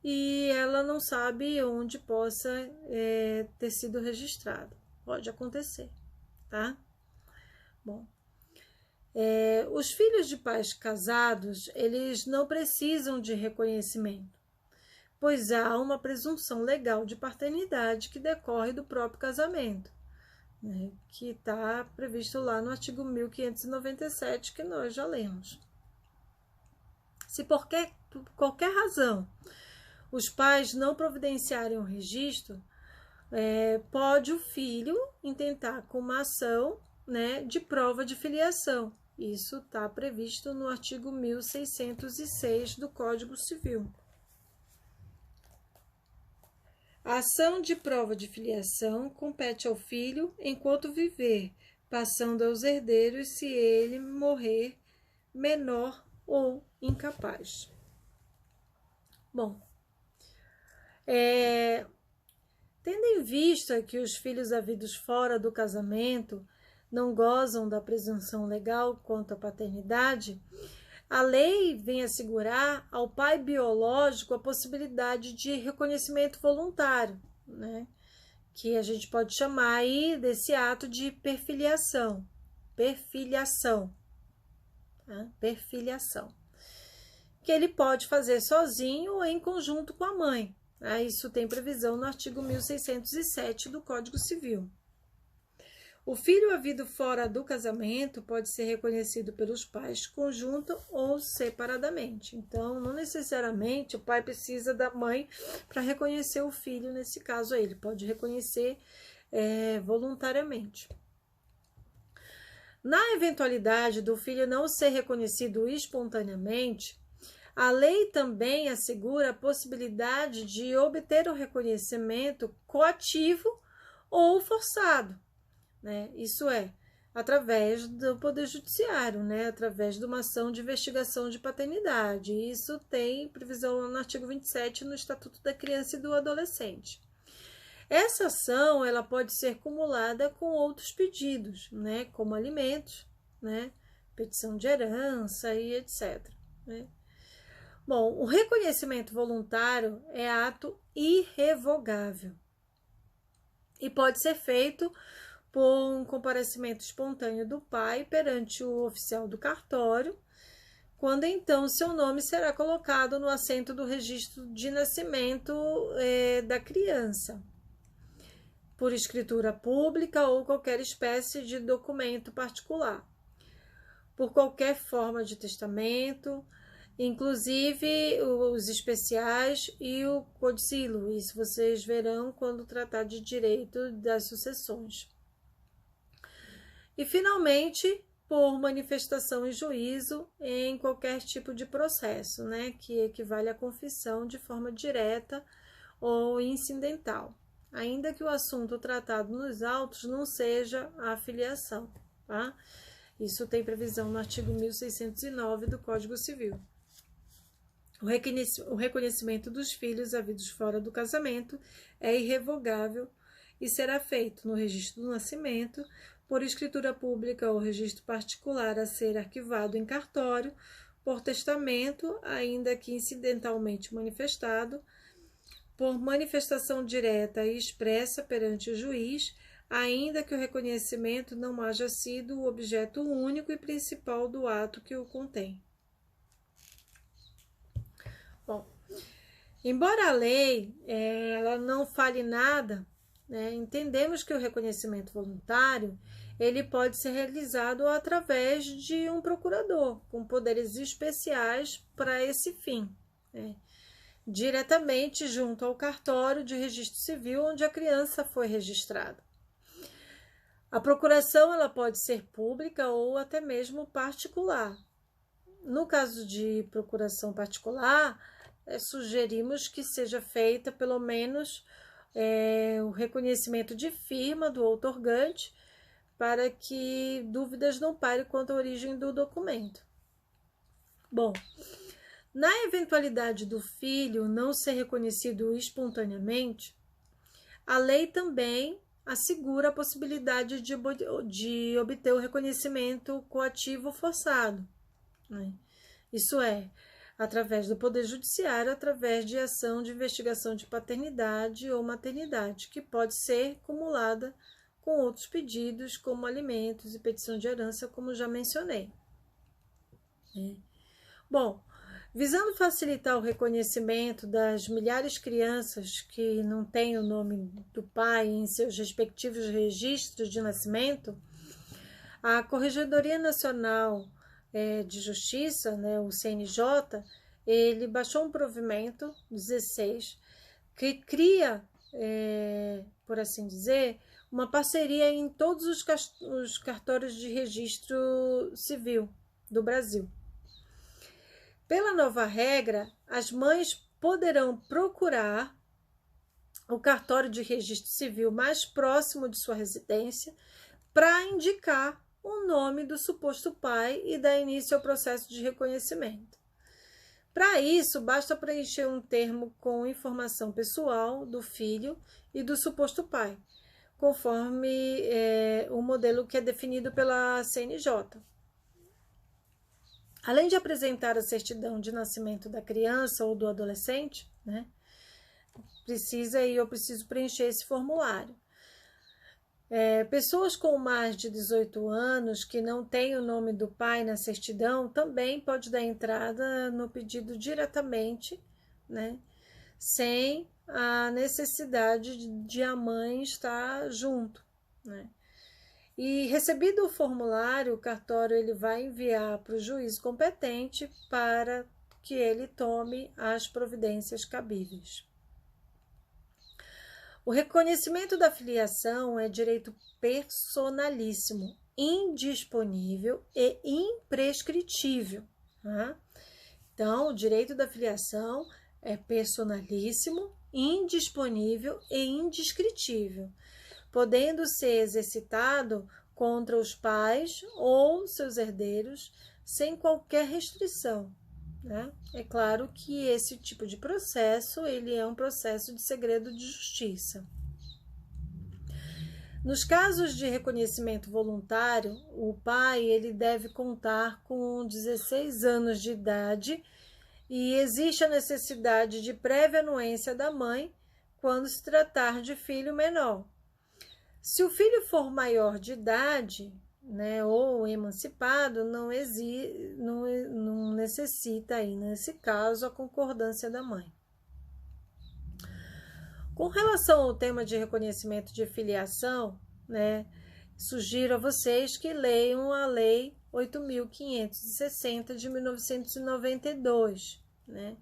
e ela não sabe onde possa ter sido registrado. Pode acontecer, tá? Bom, os filhos de pais casados, eles não precisam de reconhecimento, pois há uma presunção legal de paternidade que decorre do próprio casamento, né, que está previsto lá no artigo 1597, que nós já lemos. Se por qualquer razão os pais não providenciarem o registro, pode o filho intentar com uma ação, né, de prova de filiação. Isso está previsto no artigo 1606 do Código Civil. A ação de prova de filiação compete ao filho enquanto viver, passando aos herdeiros se ele morrer menor ou incapaz. Bom, tendo em vista que os filhos havidos fora do casamento não gozam da presunção legal quanto à paternidade, a lei vem assegurar ao pai biológico a possibilidade de reconhecimento voluntário, né? Que a gente pode chamar aí desse ato de perfiliação. Perfiliação. Tá? Perfiliação. Que ele pode fazer sozinho ou em conjunto com a mãe. Isso tem previsão no artigo 1607 do Código Civil. O filho havido fora do casamento pode ser reconhecido pelos pais conjunto ou separadamente. Então, não necessariamente o pai precisa da mãe para reconhecer o filho, nesse caso aí. Ele pode reconhecer voluntariamente. Na eventualidade do filho não ser reconhecido espontaneamente, a lei também assegura a possibilidade de obter o reconhecimento coativo ou forçado, né? Isso é, através do Poder Judiciário, né? Através de uma ação de investigação de paternidade. Isso tem previsão no artigo 27 no Estatuto da Criança e do Adolescente. Essa ação ela pode ser cumulada com outros pedidos, né, como alimentos, né, petição de herança e etc. Né? Bom, o reconhecimento voluntário é ato irrevogável e pode ser feito por um comparecimento espontâneo do pai perante o oficial do cartório, quando então seu nome será colocado no assento do registro de nascimento da criança, por escritura pública ou qualquer espécie de documento particular, por qualquer forma de testamento, inclusive os especiais e o codicilo. Isso vocês verão quando tratar de direito das sucessões. E, finalmente, por manifestação em juízo em qualquer tipo de processo, né, que equivale à confissão de forma direta ou incidental, ainda que o assunto tratado nos autos não seja a filiação, tá? Isso tem previsão no artigo 1609 do Código Civil. O reconhecimento dos filhos havidos fora do casamento é irrevogável e será feito no registro do nascimento, por escritura pública ou registro particular a ser arquivado em cartório, por testamento, ainda que incidentalmente manifestado, por manifestação direta e expressa perante o juiz, ainda que o reconhecimento não haja sido o objeto único e principal do ato que o contém. Bom, embora a lei ela não fale nada, né, entendemos que o reconhecimento voluntário ele pode ser realizado através de um procurador com poderes especiais para esse fim, né, diretamente junto ao cartório de registro civil onde a criança foi registrada. A procuração ela pode ser pública ou até mesmo particular. No caso de procuração particular, sugerimos que seja feita pelo menos o reconhecimento de firma do outorgante para que dúvidas não parem quanto à origem do documento. Bom, na eventualidade do filho não ser reconhecido espontaneamente, a lei também assegura a possibilidade de obter o reconhecimento coativo forçado, né? Isso é, através do Poder Judiciário, através de ação de investigação de paternidade ou maternidade, que pode ser cumulada com outros pedidos, como alimentos e petição de herança, como já mencionei. Bom, visando facilitar o reconhecimento das milhares de crianças que não têm o nome do pai em seus respectivos registros de nascimento, a Corregedoria Nacional de Justiça, né, o CNJ, ele baixou um provimento 16 que cria, por assim dizer, uma parceria em todos os cartórios de registro civil do Brasil. Pela nova regra, as mães poderão procurar o cartório de registro civil mais próximo de sua residência para indicar o nome do suposto pai e dar início ao processo de reconhecimento. Para isso, basta preencher um termo com informação pessoal do filho e do suposto pai, conforme o modelo que é definido pela CNJ. Além de apresentar a certidão de nascimento da criança ou do adolescente, né, eu preciso preencher esse formulário. Pessoas com mais de 18 anos que não têm o nome do pai na certidão também pode dar entrada no pedido diretamente, né, sem a necessidade de a mãe estar junto, né. E recebido o formulário, o cartório ele vai enviar para o juiz competente para que ele tome as providências cabíveis. O reconhecimento da filiação é direito personalíssimo, indisponível e imprescritível. Tá? Então, o direito da filiação é personalíssimo, indisponível e indescritível, podendo ser exercitado contra os pais ou seus herdeiros sem qualquer restrição, né? É claro que esse tipo de processo ele é um processo de segredo de justiça. Nos casos de reconhecimento voluntário, o pai ele deve contar com 16 anos de idade e existe a necessidade de prévia anuência da mãe quando se tratar de filho menor. Se o filho for maior de idade, né, ou emancipado, não necessita aí, nesse caso, a concordância da mãe. Com relação ao tema de reconhecimento de filiação, né, sugiro a vocês que leiam a Lei 8.560 de 1992, né,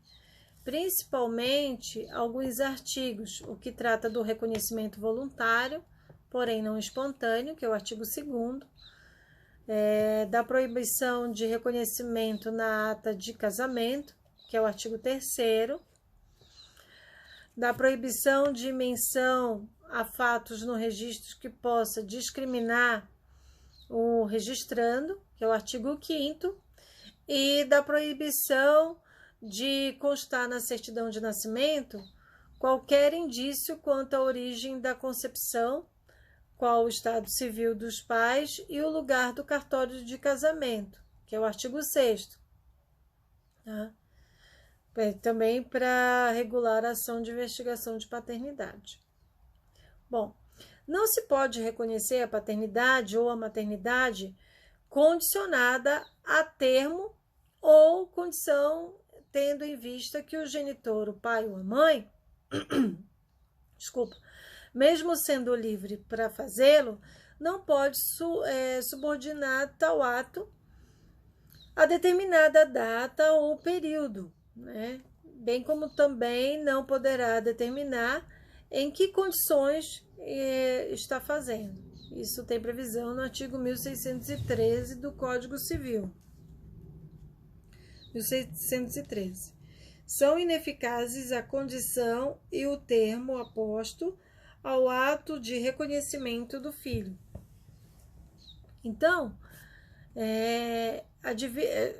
principalmente alguns artigos, o que trata do reconhecimento voluntário, porém não espontâneo, que é o artigo 2º, da proibição de reconhecimento na ata de casamento, que é o artigo 3º, da proibição de menção a fatos no registro que possa discriminar o registrando, que é o artigo 5º, e da proibição de constar na certidão de nascimento qualquer indício quanto à origem da concepção, qual o estado civil dos pais e o lugar do cartório de casamento, que é o artigo 6º. Tá? Também para regular a ação de investigação de paternidade. Bom, não se pode reconhecer a paternidade ou a maternidade condicionada a termo ou condição tendo em vista que o genitor, o pai ou a mãe, mesmo sendo livre para fazê-lo, não pode subordinar tal ato a determinada data ou período, né? Bem como também não poderá determinar em que condições está fazendo. Isso tem previsão no artigo 1613 do Código Civil. 1613. São ineficazes a condição e o termo aposto ao ato de reconhecimento do filho. Então,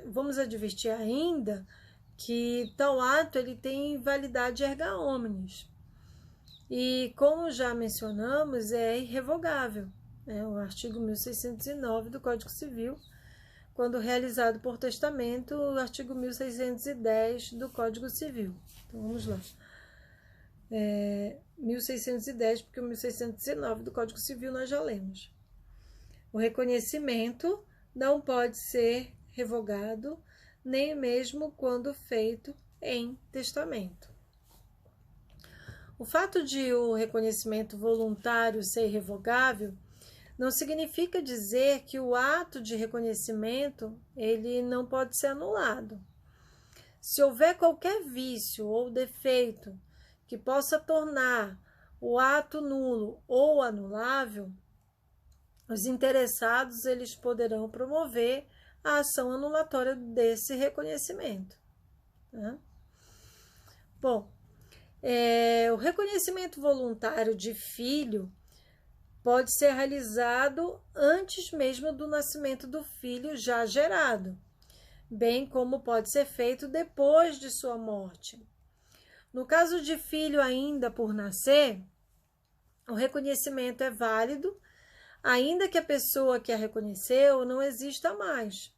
vamos advertir ainda que tal ato ele tem validade erga omnes e, como já mencionamos, é irrevogável, né? O artigo 1609 do Código Civil, quando realizado por testamento, o artigo 1610 do Código Civil. Então, vamos lá. 1610, porque o 1619 do Código Civil nós já lemos. O reconhecimento não pode ser revogado, nem mesmo quando feito em testamento. O fato de o reconhecimento voluntário ser irrevogável não significa dizer que o ato de reconhecimento ele não pode ser anulado. Se houver qualquer vício ou defeito que possa tornar o ato nulo ou anulável, os interessados eles poderão promover a ação anulatória desse reconhecimento. Né? Bom, o reconhecimento voluntário de filho pode ser realizado antes mesmo do nascimento do filho já gerado, bem como pode ser feito depois de sua morte. No caso de filho ainda por nascer, o reconhecimento é válido, ainda que a pessoa que a reconheceu não exista mais.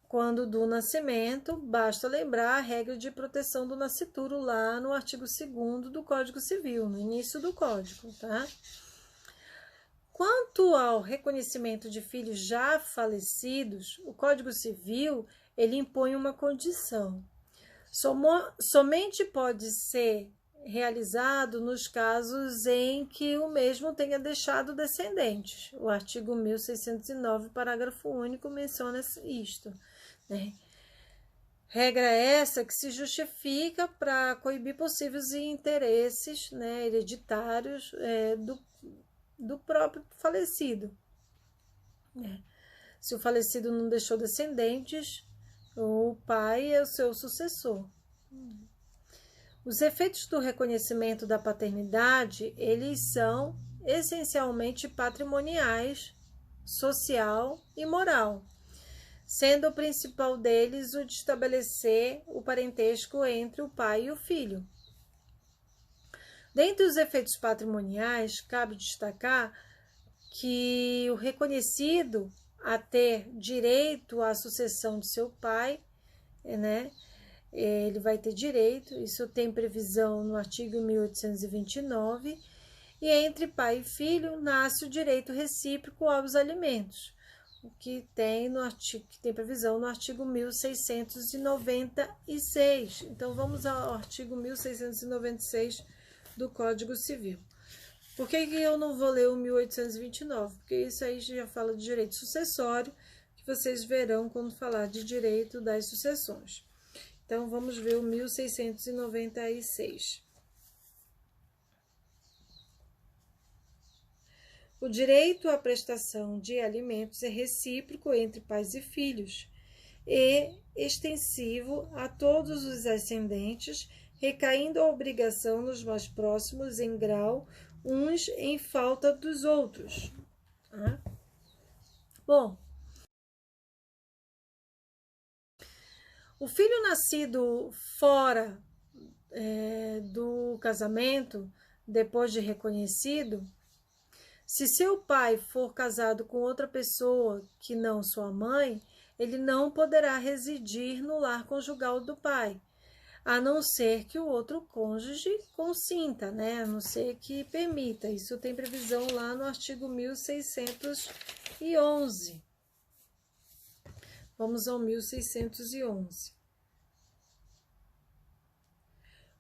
Quando do nascimento, basta lembrar a regra de proteção do nascituro lá no artigo 2º do Código Civil, no início do Código, tá? Quanto ao reconhecimento de filhos já falecidos, o Código Civil ele impõe uma condição. Somente pode ser realizado nos casos em que o mesmo tenha deixado descendentes. O artigo 1609, parágrafo único, menciona isto, né? Regra essa que se justifica para coibir possíveis interesses, né, hereditários do próprio falecido. Né? Se o falecido não deixou descendentes, o pai é o seu sucessor. Os efeitos do reconhecimento da paternidade, eles são essencialmente patrimoniais, social e moral, sendo o principal deles o de estabelecer o parentesco entre o pai e o filho. Dentre os efeitos patrimoniais, cabe destacar que o reconhecido a ter direito à sucessão de seu pai, né? Ele vai ter direito, isso tem previsão no artigo 1829, e entre pai e filho nasce o direito recíproco aos alimentos, o que tem previsão no artigo 1696. Então vamos ao artigo 1696 do Código Civil. Por que eu não vou ler o 1829? Porque isso aí já fala de direito sucessório, que vocês verão quando falar de direito das sucessões. Então, vamos ver o 1696. O direito à prestação de alimentos é recíproco entre pais e filhos e extensivo a todos os ascendentes, recaindo a obrigação nos mais próximos em grau, uns em falta dos outros. Bom, o filho nascido fora do casamento, depois de reconhecido, se seu pai for casado com outra pessoa que não sua mãe, ele não poderá residir no lar conjugal do pai, a não ser que o outro cônjuge consinta, né? A não ser que permita. Isso tem previsão lá no artigo 1611. Vamos ao 1611.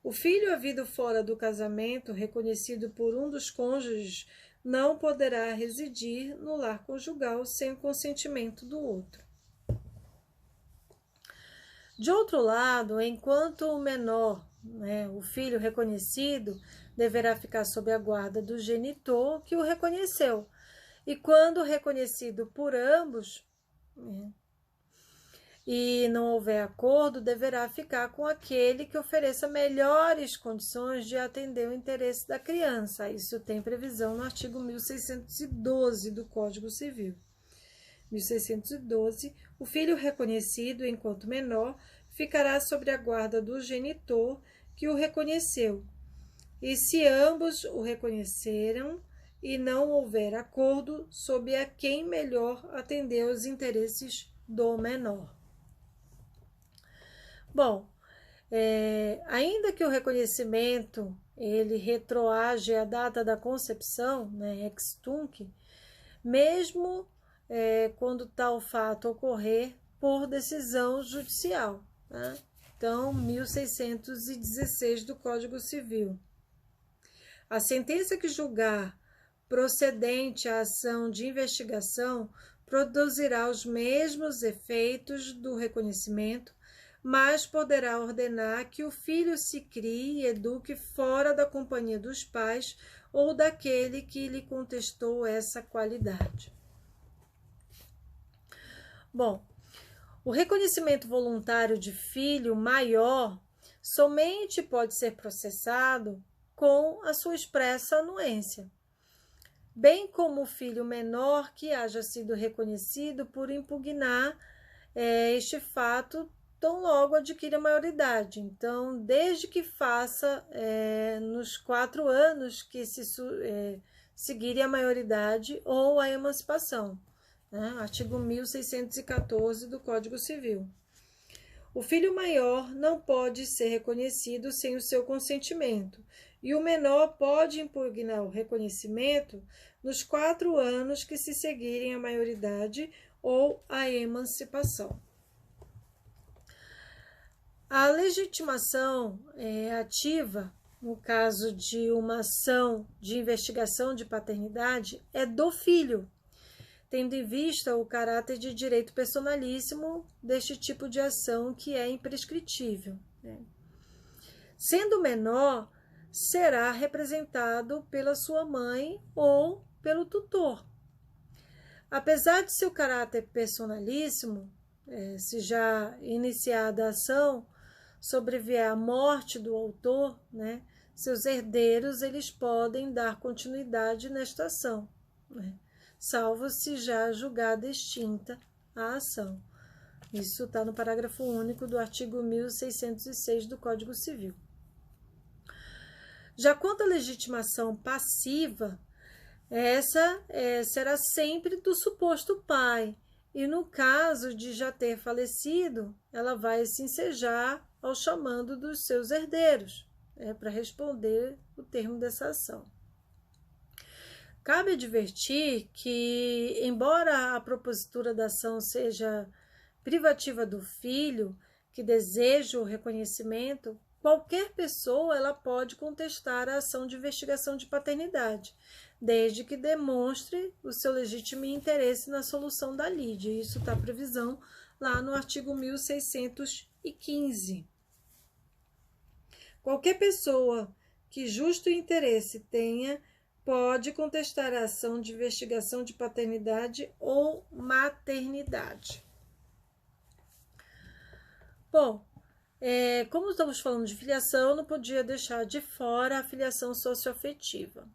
O filho havido fora do casamento, reconhecido por um dos cônjuges, não poderá residir no lar conjugal sem o consentimento do outro. De outro lado, enquanto o menor, o filho reconhecido, deverá ficar sob a guarda do genitor que o reconheceu, e quando reconhecido por ambos, e não houver acordo, deverá ficar com aquele que ofereça melhores condições de atender o interesse da criança. Isso tem previsão no artigo 1612 do Código Civil. 1612, o filho reconhecido, enquanto menor, ficará sob a guarda do genitor que o reconheceu. E se ambos o reconheceram e não houver acordo, sob a quem melhor atender os interesses do menor. Bom, ainda que o reconhecimento ele retroage à data da concepção, ex tunc, mesmo quando tal fato ocorrer por decisão judicial. Então, 1616 do Código Civil. A sentença que julgar procedente a ação de investigação produzirá os mesmos efeitos do reconhecimento, mas poderá ordenar que o filho se crie e eduque fora da companhia dos pais ou daquele que lhe contestou essa qualidade. Bom, o reconhecimento voluntário de filho maior somente pode ser processado com a sua expressa anuência, bem como o filho menor que haja sido reconhecido por impugnar este fato tão logo adquire a maioridade. Então, desde que faça nos 4 anos que se seguirem a maioridade ou a emancipação. Artigo 1614 do Código Civil. O filho maior não pode ser reconhecido sem o seu consentimento, e o menor pode impugnar o reconhecimento nos 4 anos que se seguirem a maioridade ou a emancipação. A legitimação ativa, no caso de uma ação de investigação de paternidade, é do filho, tendo em vista o caráter de direito personalíssimo deste tipo de ação que é imprescritível. Sendo menor, será representado pela sua mãe ou pelo tutor. Apesar de seu caráter personalíssimo, se já iniciada a ação, sobrevier a morte do autor, seus herdeiros eles podem dar continuidade nesta ação, salvo se já julgada extinta a ação. Isso está no parágrafo único do artigo 1606 do Código Civil. Já quanto à legitimação passiva, essa será sempre do suposto pai. E no caso de já ter falecido, ela vai se ensejar ao chamando dos seus herdeiros, para responder o termo dessa ação. Cabe advertir que, embora a propositura da ação seja privativa do filho, que deseja o reconhecimento, qualquer pessoa ela pode contestar a ação de investigação de paternidade, desde que demonstre o seu legítimo interesse na solução da lide. Isso está previsão lá no artigo 1615. Qualquer pessoa que justo interesse tenha pode contestar a ação de investigação de paternidade ou maternidade. Bom, como estamos falando de filiação, não podia deixar de fora a filiação socioafetiva.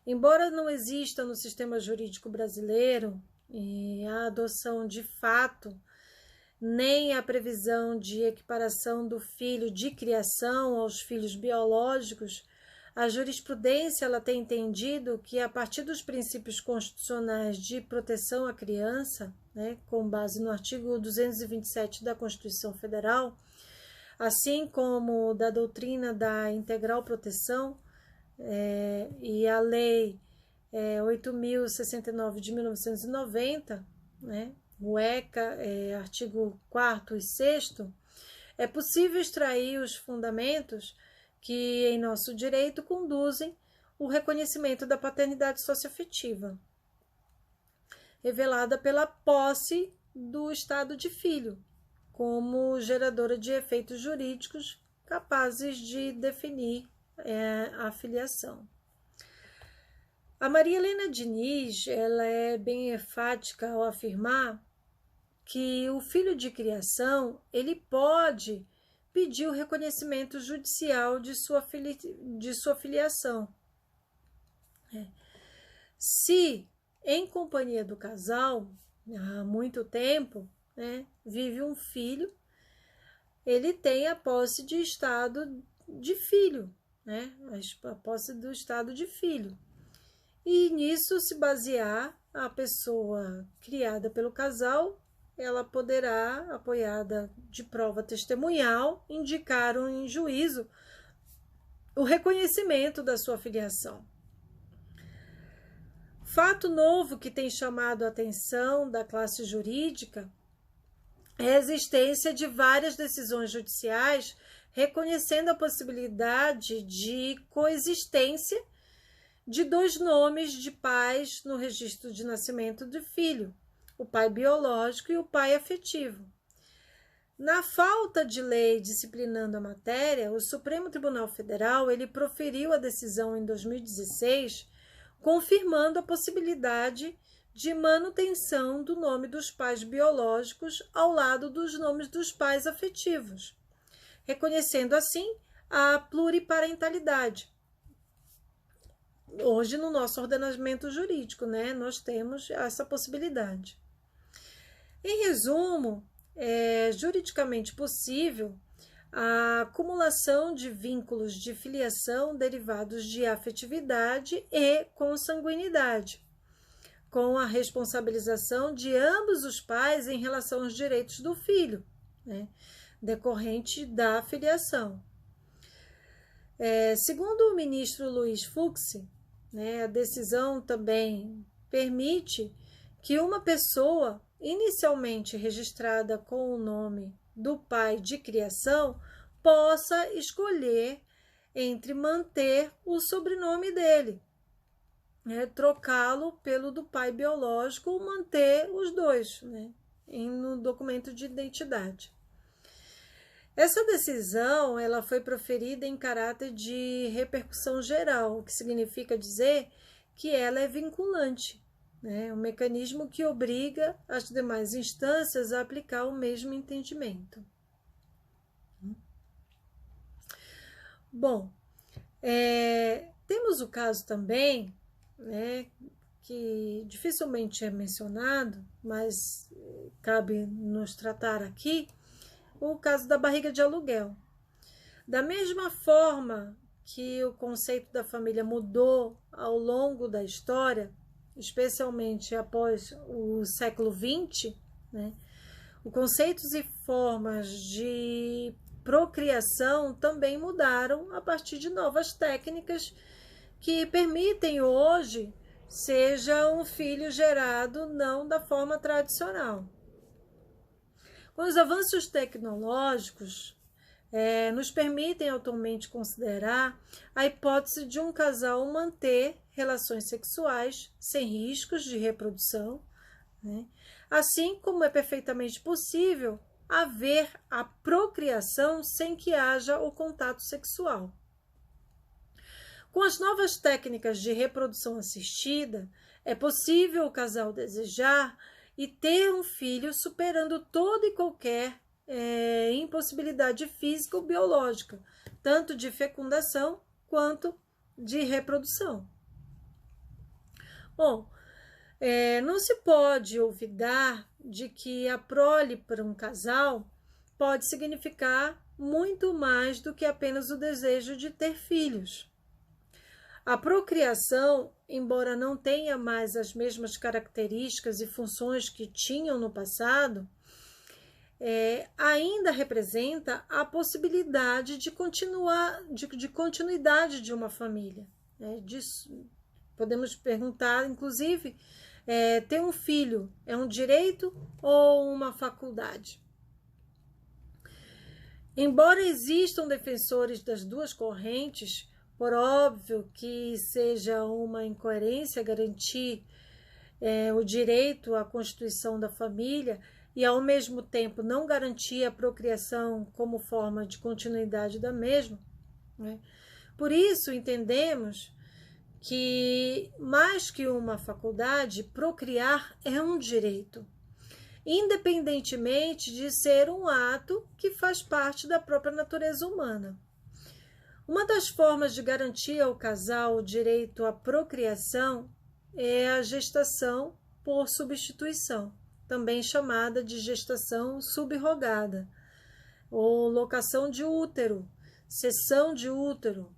Embora não exista no sistema jurídico brasileiro a adoção de fato, nem a previsão de equiparação do filho de criação aos filhos biológicos, a jurisprudência ela tem entendido que, a partir dos princípios constitucionais de proteção à criança, com base no artigo 227 da Constituição Federal, assim como da doutrina da integral proteção e a Lei 8.069 de 1990, o ECA, artigo 4º e 6º, é possível extrair os fundamentos que, em nosso direito, conduzem o reconhecimento da paternidade socioafetiva, revelada pela posse do estado de filho, como geradora de efeitos jurídicos capazes de definir a filiação. A Maria Helena Diniz ela é bem enfática ao afirmar que o filho de criação ele pode pedir o reconhecimento judicial de sua filiação. Se, em companhia do casal, há muito tempo, vive um filho, ele tem a posse de estado de filho, a posse do estado de filho. E nisso se basear a pessoa criada pelo casal, ela poderá, apoiada de prova testemunhal, indicar em juízo o reconhecimento da sua filiação. Fato novo que tem chamado a atenção da classe jurídica é a existência de várias decisões judiciais reconhecendo a possibilidade de coexistência de dois nomes de pais no registro de nascimento do filho, o pai biológico e o pai afetivo. Na falta de lei disciplinando a matéria, o Supremo Tribunal Federal ele proferiu a decisão em 2016, confirmando a possibilidade de manutenção do nome dos pais biológicos ao lado dos nomes dos pais afetivos, reconhecendo assim a pluriparentalidade. Hoje, no nosso ordenamento jurídico, nós temos essa possibilidade. Em resumo, é juridicamente possível a acumulação de vínculos de filiação derivados de afetividade e consanguinidade, com a responsabilização de ambos os pais em relação aos direitos do filho, decorrente da filiação. Segundo o ministro Luiz Fux, a decisão também permite que uma pessoa inicialmente registrada com o nome do pai de criação possa escolher entre manter o sobrenome dele, trocá-lo pelo do pai biológico ou manter os dois no documento de identidade. Essa decisão ela foi proferida em caráter de repercussão geral, o que significa dizer que ela é vinculante, um mecanismo que obriga as demais instâncias a aplicar o mesmo entendimento. Bom, temos o caso também, que dificilmente é mencionado, mas cabe nos tratar aqui, o caso da barriga de aluguel. Da mesma forma que o conceito da família mudou ao longo da história, especialmente após o século XX, né? Os conceitos e formas de procriação também mudaram a partir de novas técnicas que permitem hoje seja um filho gerado não da forma tradicional. Com os avanços tecnológicos, nos permitem atualmente considerar a hipótese de um casal manter relações sexuais sem riscos de reprodução, né? Assim como é perfeitamente possível haver a procriação sem que haja o contato sexual. Com as novas técnicas de reprodução assistida, é possível o casal desejar e ter um filho superando toda e qualquer impossibilidade física ou biológica, tanto de fecundação quanto de reprodução. Bom, não se pode olvidar de que a prole para um casal pode significar muito mais do que apenas o desejo de ter filhos. A procriação, embora não tenha mais as mesmas características e funções que tinham no passado, ainda representa a possibilidade de continuidade de uma família. Podemos perguntar, inclusive, ter um filho é um direito ou uma faculdade? Embora existam defensores das duas correntes, por óbvio que seja uma incoerência garantir o direito à constituição da família e, ao mesmo tempo, não garantir a procriação como forma de continuidade da mesma, né? Por isso, entendemos que, mais que uma faculdade, procriar é um direito, independentemente de ser um ato que faz parte da própria natureza humana. Uma das formas de garantir ao casal o direito à procriação é a gestação por substituição, também chamada de gestação subrogada, ou locação de útero, cessão de útero,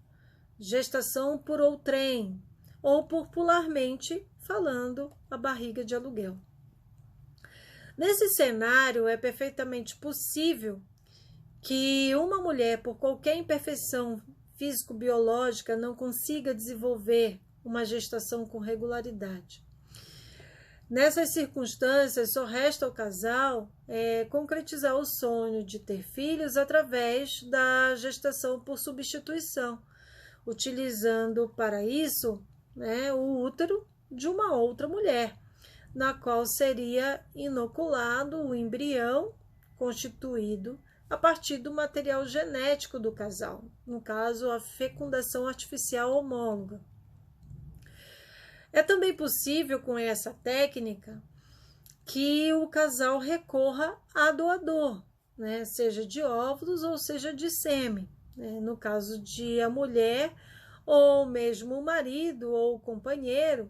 gestação por outrem, ou popularmente falando, a barriga de aluguel. Nesse cenário, é perfeitamente possível que uma mulher, por qualquer imperfeição físico-biológica, não consiga desenvolver uma gestação com regularidade. Nessas circunstâncias, só resta ao casal concretizar o sonho de ter filhos através da gestação por substituição, utilizando para isso o útero de uma outra mulher, na qual seria inoculado o embrião constituído a partir do material genético do casal, no caso, a fecundação artificial homóloga. É também possível, com essa técnica, que o casal recorra a doador, seja de óvulos ou seja de sêmen, no caso de a mulher ou mesmo o marido ou o companheiro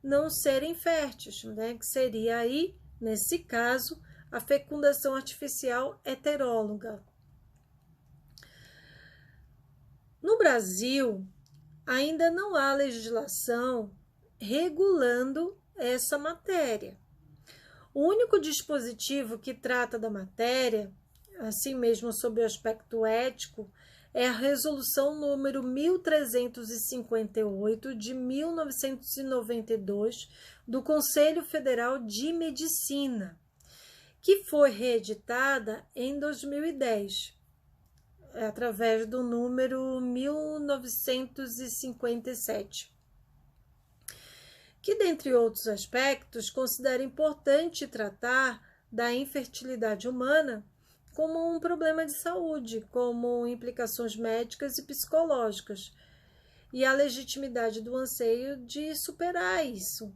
não serem férteis, que seria aí, nesse caso, a fecundação artificial heteróloga. No Brasil, ainda não há legislação regulando essa matéria. O único dispositivo que trata da matéria, assim mesmo sob o aspecto ético, é a Resolução número 1358 de 1992 do Conselho Federal de Medicina, que foi reeditada em 2010, através do número 1957, que, dentre outros aspectos, considera importante tratar da infertilidade humana como um problema de saúde, como implicações médicas e psicológicas, e a legitimidade do anseio de superar isso.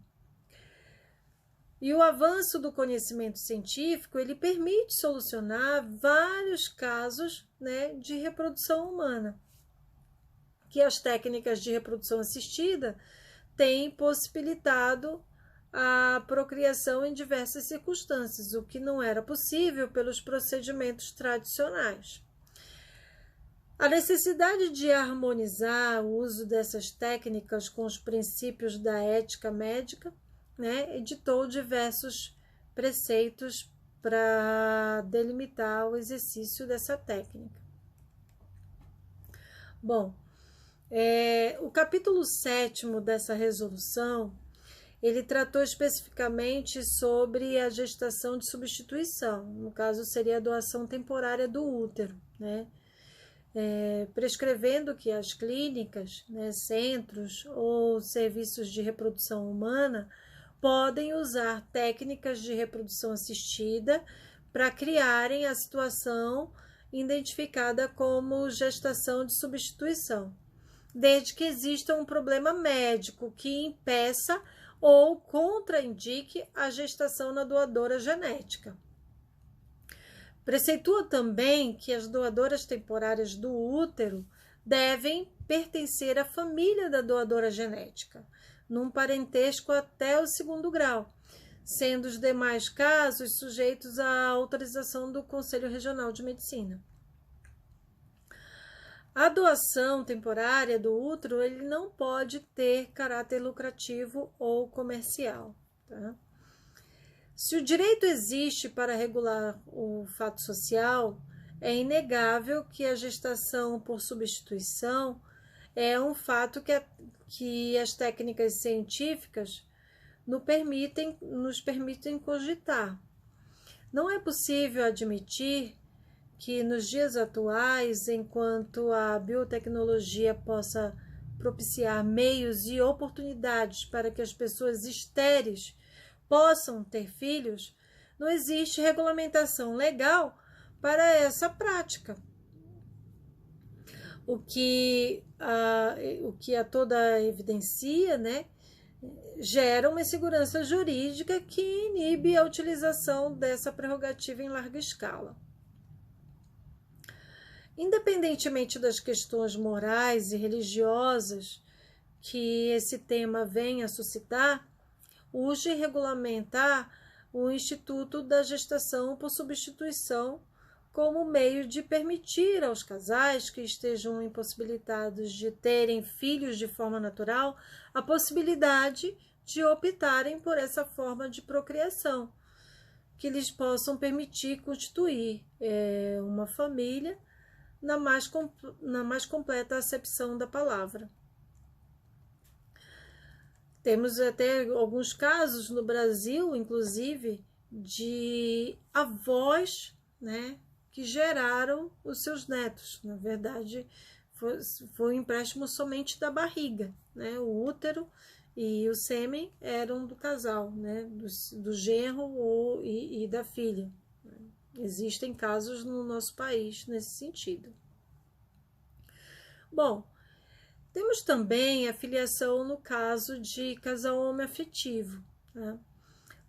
E o avanço do conhecimento científico, ele permite solucionar vários casos de reprodução humana, que as técnicas de reprodução assistida têm possibilitado a procriação em diversas circunstâncias, o que não era possível pelos procedimentos tradicionais. A necessidade de harmonizar o uso dessas técnicas com os princípios da ética médica, né, editou diversos preceitos para delimitar o exercício dessa técnica. Bom, o capítulo 7º dessa resolução, ele tratou especificamente sobre a gestação de substituição, no caso seria a doação temporária do útero, né? Prescrevendo que as clínicas, né, centros ou serviços de reprodução humana podem usar técnicas de reprodução assistida para criarem a situação identificada como gestação de substituição, desde que exista um problema médico que impeça ou contraindique a gestação na doadora genética. Preceitua também que as doadoras temporárias do útero devem pertencer à família da doadora genética, num parentesco até o 2º grau, sendo os demais casos sujeitos à autorização do Conselho Regional de Medicina. A doação temporária do útero ele não pode ter caráter lucrativo ou comercial, tá? Se o direito existe para regular o fato social, é inegável que a gestação por substituição é um fato que as técnicas científicas nos permitem cogitar. Não é possível admitir que nos dias atuais, enquanto a biotecnologia possa propiciar meios e oportunidades para que as pessoas estéreis possam ter filhos, não existe regulamentação legal para essa prática. O que a toda evidencia, né, gera uma insegurança jurídica que inibe a utilização dessa prerrogativa em larga escala. Independentemente das questões morais e religiosas que esse tema vem a suscitar, urge regulamentar o Instituto da Gestação por Substituição como meio de permitir aos casais que estejam impossibilitados de terem filhos de forma natural a possibilidade de optarem por essa forma de procriação, que lhes possam permitir constituir uma família na mais completa acepção da palavra. Temos até alguns casos no Brasil, inclusive, de avós, né, que geraram os seus netos. Na verdade, foi um empréstimo somente da barriga, né? O útero e o sêmen eram do casal, né, do genro e da filha. Existem casos no nosso país nesse sentido. Bom, temos também a filiação no caso de casal homoafetivo, né?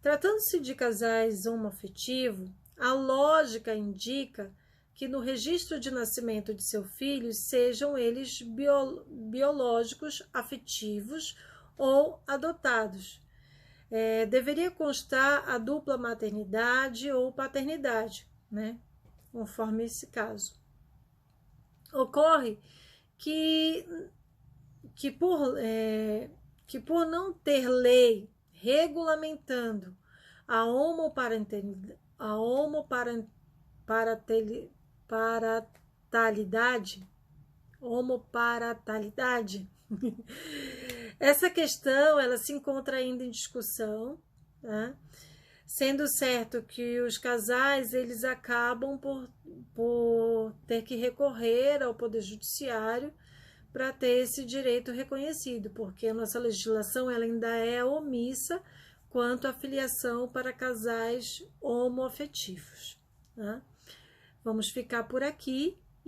Tratando-se de casais homoafetivos, a lógica indica que no registro de nascimento de seu filho sejam eles biológicos, afetivos ou adotados. Deveria constar a dupla maternidade ou paternidade, né? Conforme esse caso. Ocorre que por não ter lei regulamentando a homoparentalidade, essa questão ela se encontra ainda em discussão, né? Sendo certo que os casais eles acabam por ter que recorrer ao Poder Judiciário para ter esse direito reconhecido, porque a nossa legislação ela ainda é omissa quanto à filiação para casais homoafetivos, né? Vamos ficar por aqui.